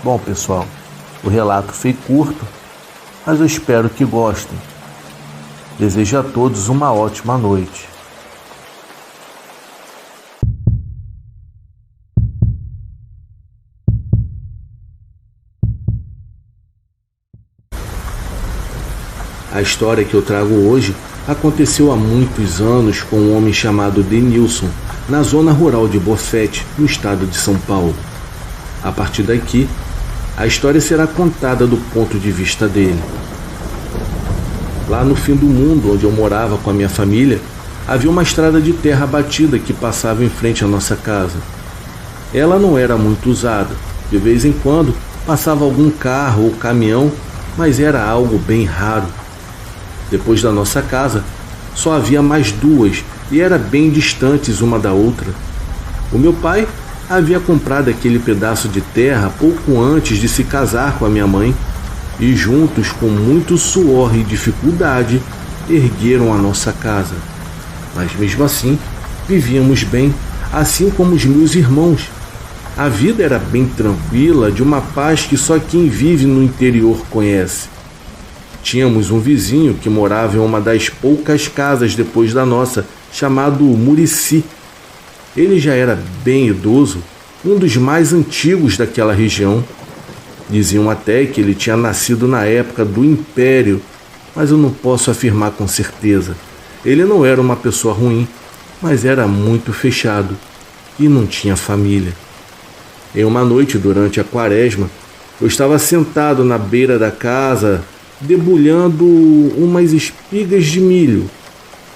Bom, pessoal, o relato foi curto, mas eu espero que gostem. Desejo a todos uma ótima noite. A história que eu trago hoje aconteceu há muitos anos com um homem chamado Denilson, na zona rural de Bofete, no estado de São Paulo. A partir daqui, a história será contada do ponto de vista dele. Lá no fim do mundo, onde eu morava com a minha família, havia uma estrada de terra batida que passava em frente à nossa casa. Ela não era muito usada. De vez em quando passava algum carro ou caminhão, mas era algo bem raro. Depois da nossa casa, só havia mais duas e eram bem distantes uma da outra. O meu pai havia comprado aquele pedaço de terra pouco antes de se casar com a minha mãe e juntos, com muito suor e dificuldade, ergueram a nossa casa. Mas mesmo assim, vivíamos bem, assim como os meus irmãos. A vida era bem tranquila, de uma paz que só quem vive no interior conhece. Tínhamos um vizinho que morava em uma das poucas casas depois da nossa, chamado Murici. Ele já era bem idoso, um dos mais antigos daquela região. Diziam até que ele tinha nascido na época do Império, mas eu não posso afirmar com certeza. Ele não era uma pessoa ruim, mas era muito fechado e não tinha família. Em uma noite durante a Quaresma, eu estava sentado na beira da casa, debulhando umas espigas de milho.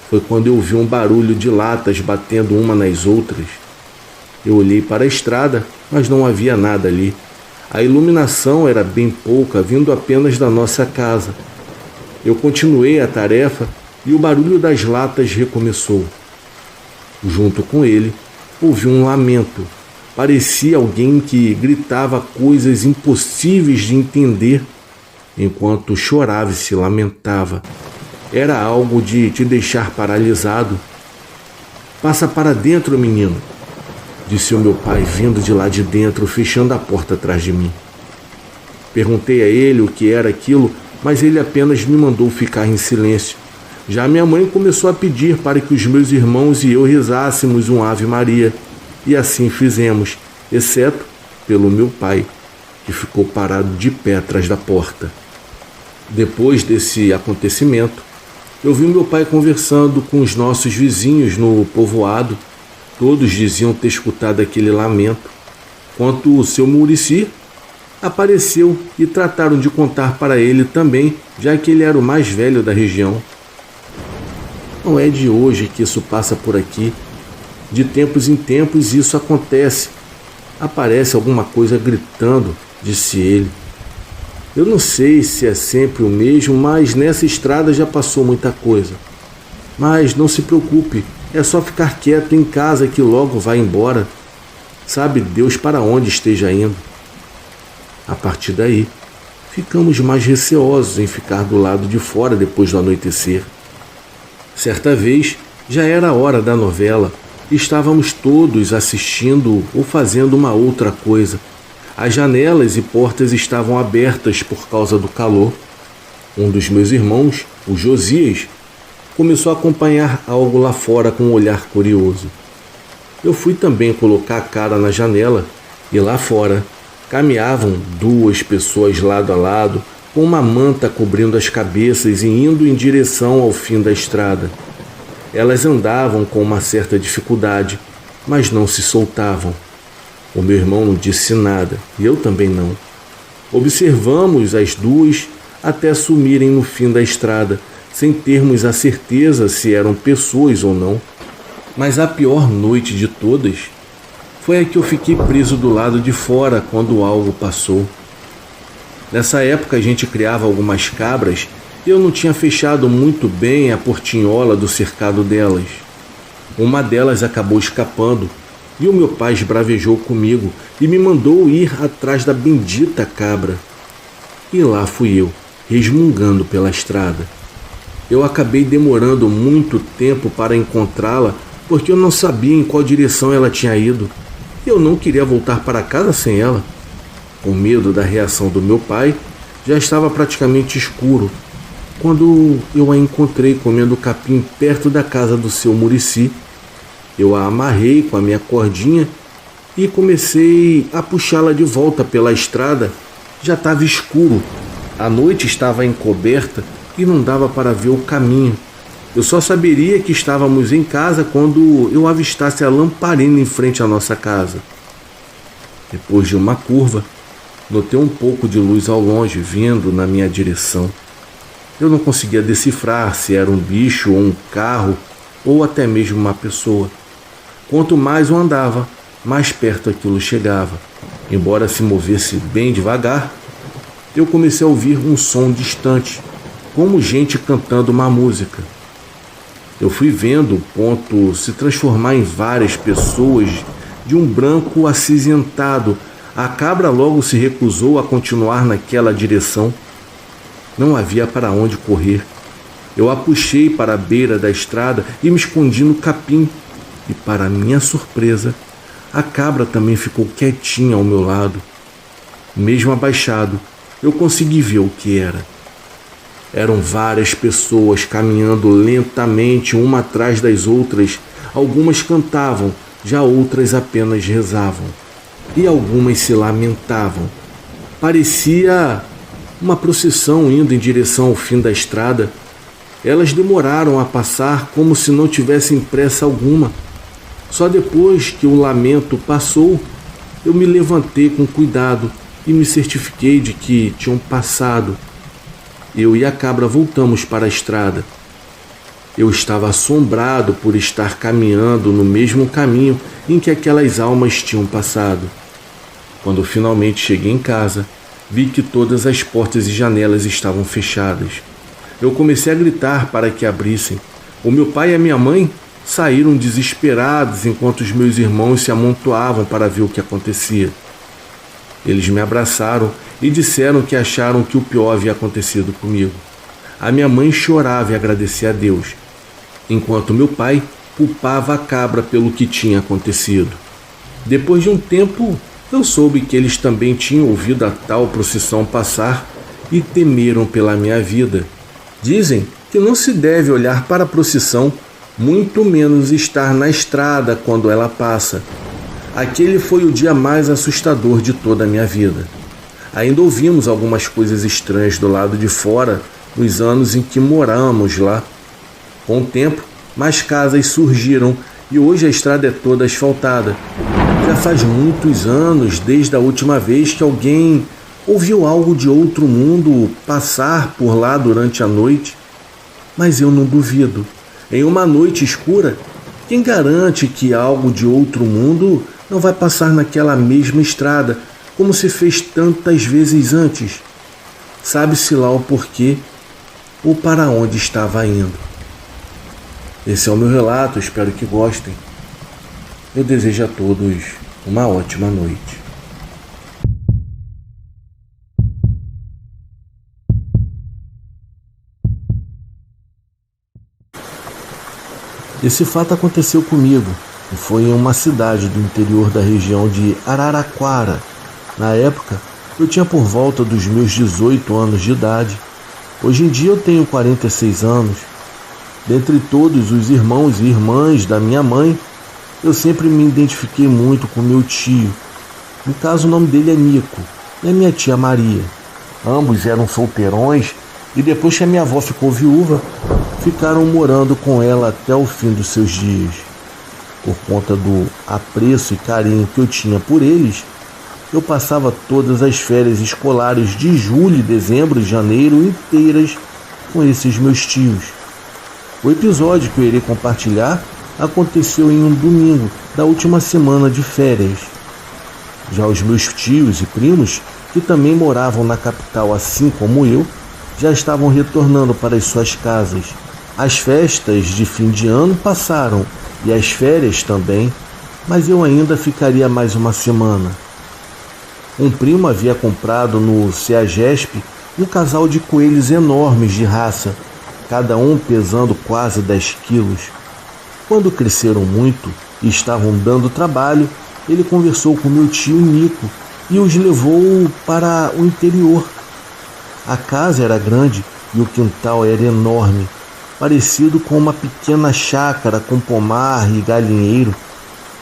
Foi quando eu vi um barulho de latas batendo uma nas outras. Eu olhei para a estrada, mas não havia nada ali. A iluminação era bem pouca, vindo apenas da nossa casa. Eu continuei a tarefa e o barulho das latas recomeçou. Junto com ele, ouvi um lamento. Parecia alguém que gritava coisas impossíveis de entender enquanto chorava e se lamentava. Era algo de te deixar paralisado. "Passa para dentro, menino", disse o meu pai vindo de lá de dentro, fechando a porta atrás de mim. Perguntei a ele o que era aquilo, mas ele apenas me mandou ficar em silêncio. Já minha mãe começou a pedir para que os meus irmãos e eu rezássemos um Ave Maria, e assim fizemos, exceto pelo meu pai, que ficou parado de pé atrás da porta. Depois desse acontecimento, eu vi meu pai conversando com os nossos vizinhos no povoado. Todos diziam ter escutado aquele lamento. Quanto o seu Murici apareceu e trataram de contar para ele também, já que ele era o mais velho da região. Não é de hoje que isso passa por aqui. De tempos em tempos isso acontece. Aparece alguma coisa gritando, disse ele. Eu não sei se é sempre o mesmo, mas nessa estrada já passou muita coisa. Mas não se preocupe, é só ficar quieto em casa que logo vai embora. Sabe Deus para onde esteja indo. A partir daí, ficamos mais receosos em ficar do lado de fora depois do anoitecer. Certa vez, já era a hora da novela. Estávamos todos assistindo ou fazendo uma outra coisa. As janelas e portas estavam abertas por causa do calor. Um dos meus irmãos, o Josias, começou a acompanhar algo lá fora com um olhar curioso. Eu fui também colocar a cara na janela e lá fora caminhavam duas pessoas lado a lado, com uma manta cobrindo as cabeças e indo em direção ao fim da estrada. Elas andavam com uma certa dificuldade, mas não se soltavam. O meu irmão não disse nada, e eu também não. Observamos as duas até sumirem no fim da estrada, sem termos a certeza se eram pessoas ou não. Mas a pior noite de todas foi a que eu fiquei preso do lado de fora quando algo passou. Nessa época a gente criava algumas cabras e eu não tinha fechado muito bem a portinhola do cercado delas. Uma delas acabou escapando e o meu pai esbravejou comigo e me mandou ir atrás da bendita cabra. E lá fui eu, resmungando pela estrada. Eu acabei demorando muito tempo para encontrá-la porque eu não sabia em qual direção ela tinha ido. Eu não queria voltar para casa sem ela. Com medo da reação do meu pai, já estava praticamente escuro quando eu a encontrei comendo capim perto da casa do seu Muricy. Eu a amarrei com a minha cordinha e comecei a puxá-la de volta pela estrada. Já estava escuro, a noite estava encoberta e não dava para ver o caminho. Eu só saberia que estávamos em casa quando eu avistasse a lamparina em frente à nossa casa. Depois de uma curva, notei um pouco de luz ao longe vindo na minha direção. Eu não conseguia decifrar se era um bicho ou um carro ou até mesmo uma pessoa. Quanto mais eu andava, mais perto aquilo chegava. Embora se movesse bem devagar, eu comecei a ouvir um som distante, como gente cantando uma música. Eu fui vendo o ponto se transformar em várias pessoas de um branco acinzentado. A cabra logo se recusou a continuar naquela direção. Não havia para onde correr. Eu a puxei para a beira da estrada e me escondi no capim. E, para minha surpresa, a cabra também ficou quietinha ao meu lado. Mesmo abaixado, eu consegui ver o que era. Eram várias pessoas caminhando lentamente, uma atrás das outras. Algumas cantavam, já outras apenas rezavam. E algumas se lamentavam. Parecia uma procissão indo em direção ao fim da estrada. Elas demoraram a passar como se não tivessem pressa alguma. Só depois que o lamento passou, eu me levantei com cuidado e me certifiquei de que tinham passado. Eu e a cabra voltamos para a estrada. Eu estava assombrado por estar caminhando no mesmo caminho em que aquelas almas tinham passado. Quando finalmente cheguei em casa, vi que todas as portas e janelas estavam fechadas. Eu comecei a gritar para que abrissem. O meu pai e a minha mãe saíram desesperados enquanto os meus irmãos se amontoavam para ver o que acontecia. Eles me abraçaram e disseram que acharam que o pior havia acontecido comigo. A minha mãe chorava e agradecia a Deus, enquanto meu pai culpava a cabra pelo que tinha acontecido. Depois de um tempo, eu soube que eles também tinham ouvido a tal procissão passar e temeram pela minha vida. Dizem que não se deve olhar para a procissão, muito menos estar na estrada quando ela passa. Aquele foi o dia mais assustador de toda a minha vida. Ainda ouvimos algumas coisas estranhas do lado de fora nos anos em que moramos lá. Com o tempo, mais casas surgiram e hoje a estrada é toda asfaltada. Já faz muitos anos desde a última vez que alguém ouviu algo de outro mundo passar por lá durante a noite. Mas eu não duvido. Em uma noite escura, quem garante que algo de outro mundo não vai passar naquela mesma estrada, como se fez tantas vezes antes? Sabe-se lá o porquê ou para onde estava indo. Esse é o meu relato, espero que gostem. Eu desejo a todos uma ótima noite. Esse fato aconteceu comigo e foi em uma cidade do interior da região de Araraquara. Na época, eu tinha por volta dos meus 18 anos de idade. Hoje em dia eu tenho 46 anos. Dentre todos os irmãos e irmãs da minha mãe, eu sempre me identifiquei muito com meu tio. No caso, o nome dele é Nico, e a minha tia Maria. Ambos eram solteirões e depois que a minha avó ficou viúva, ficaram morando com ela até o fim dos seus dias. Por conta do apreço e carinho que eu tinha por eles, eu passava todas as férias escolares de julho, dezembro e janeiro inteiras com esses meus tios. O episódio que eu irei compartilhar aconteceu em um domingo da última semana de férias. Já os meus tios e primos, que também moravam na capital assim como eu, já estavam retornando para as suas casas. As festas de fim de ano passaram e as férias também, mas eu ainda ficaria mais uma semana. Um primo havia comprado no CEAGESP um casal de coelhos enormes de raça, cada um pesando quase 10 quilos. Quando cresceram muito e estavam dando trabalho, ele conversou com meu tio Nico e os levou para o interior. A casa era grande e o quintal era enorme, parecido com uma pequena chácara com pomar e galinheiro.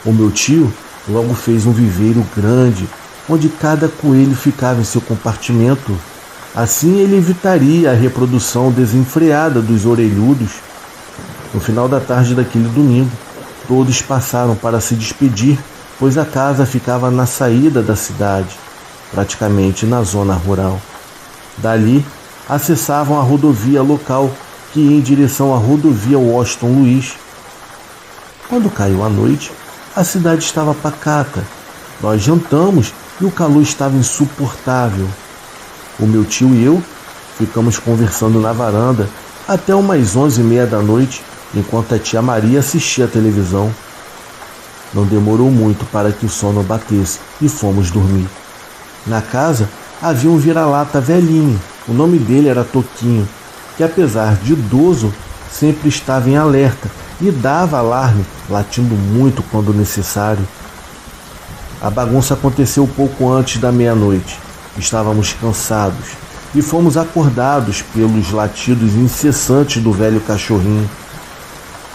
O meu tio logo fez um viveiro grande, onde cada coelho ficava em seu compartimento. Assim ele evitaria a reprodução desenfreada dos orelhudos. No final da tarde daquele domingo, todos passaram para se despedir, pois a casa ficava na saída da cidade, praticamente na zona rural. Dali, acessavam a rodovia local, que ia em direção à rodovia Washington Luiz. Quando caiu a noite, a cidade estava pacata. Nós jantamos e o calor estava insuportável. O meu tio e eu ficamos conversando na varanda até umas 11h30 da noite, enquanto a tia Maria assistia a televisão. Não demorou muito para que o sono batesse e fomos dormir. Na casa havia um vira-lata velhinho, o nome dele era Toquinho, que apesar de idoso, sempre estava em alerta e dava alarme, latindo muito quando necessário. A bagunça aconteceu pouco antes da meia-noite. Estávamos cansados e fomos acordados pelos latidos incessantes do velho cachorrinho.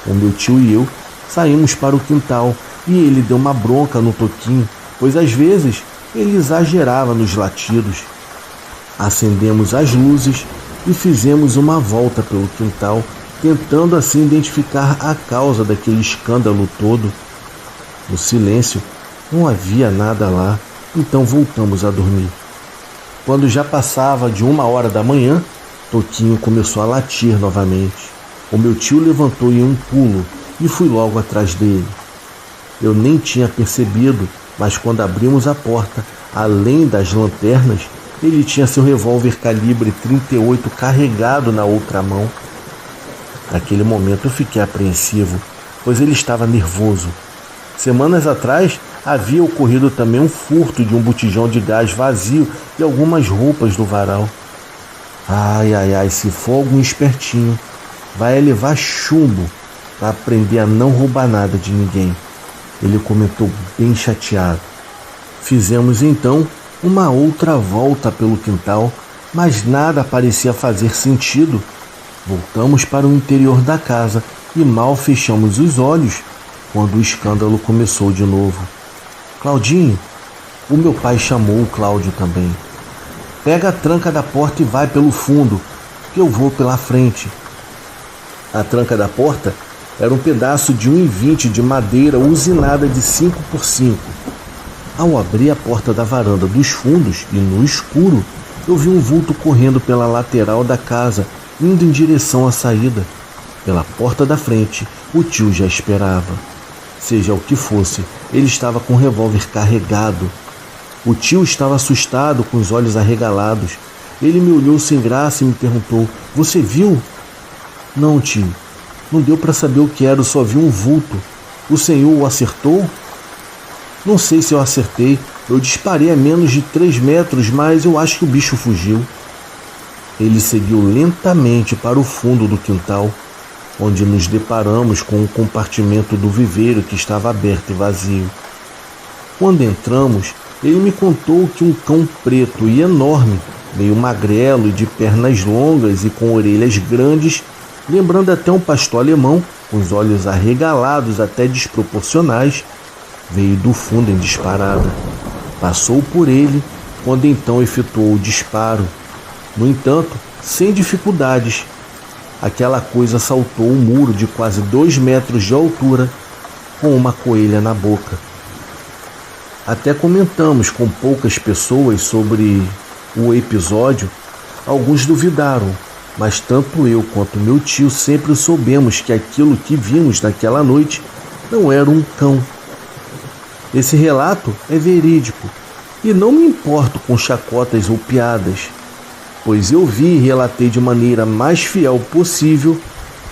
O meu tio e eu saímos para o quintal e ele deu uma bronca no Toquinho, pois às vezes ele exagerava nos latidos. Acendemos as luzes e fizemos uma volta pelo quintal, tentando assim identificar a causa daquele escândalo todo. No silêncio, não havia nada lá, então voltamos a dormir. Quando já passava de 1h da manhã, Toquinho começou a latir novamente. O meu tio levantou em um pulo e fui logo atrás dele. Eu nem tinha percebido, mas quando abrimos a porta, além das lanternas, ele tinha seu revólver calibre 38 carregado na outra mão. Naquele momento eu fiquei apreensivo, pois ele estava nervoso. Semanas atrás, havia ocorrido também um furto de um botijão de gás vazio e algumas roupas do varal. Ai, se for algum espertinho, vai levar chumbo para aprender a não roubar nada de ninguém. Ele comentou bem chateado. Fizemos então uma outra volta pelo quintal, mas nada parecia fazer sentido. Voltamos para o interior da casa e mal fechamos os olhos quando o escândalo começou de novo. Claudinho, o meu pai chamou o Cláudio também. Pega a tranca da porta e vai pelo fundo, que eu vou pela frente. A tranca da porta era um pedaço de 1,20 de madeira usinada de 5x5. Ao abrir a porta da varanda dos fundos e no escuro, eu vi um vulto correndo pela lateral da casa, indo em direção à saída. Pela porta da frente, o tio já esperava. Seja o que fosse, ele estava com o revólver carregado. O tio estava assustado, com os olhos arregalados. Ele me olhou sem graça e me perguntou: "Você viu?" "Não, tio. Não deu para saber o que era, eu só vi um vulto. O senhor o acertou?" "Não sei se eu acertei. Eu disparei a menos de 3 metros, mas eu acho que o bicho fugiu." Ele seguiu lentamente para o fundo do quintal, onde nos deparamos com o compartimento do viveiro que estava aberto e vazio. Quando entramos, ele me contou que um cão preto e enorme, meio magrelo e de pernas longas e com orelhas grandes, lembrando até um pastor alemão, os olhos arregalados até desproporcionais, veio do fundo em disparada. Passou por ele quando então efetuou o disparo. No entanto, sem dificuldades, aquela coisa saltou um muro de quase 2 metros de altura com uma coelha na boca. Até comentamos com poucas pessoas sobre o episódio. Alguns duvidaram, mas tanto eu quanto meu tio sempre soubemos que aquilo que vimos naquela noite não era um cão. Esse relato é verídico e não me importo com chacotas ou piadas, pois eu vi e relatei de maneira mais fiel possível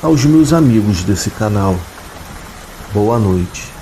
aos meus amigos desse canal. Boa noite.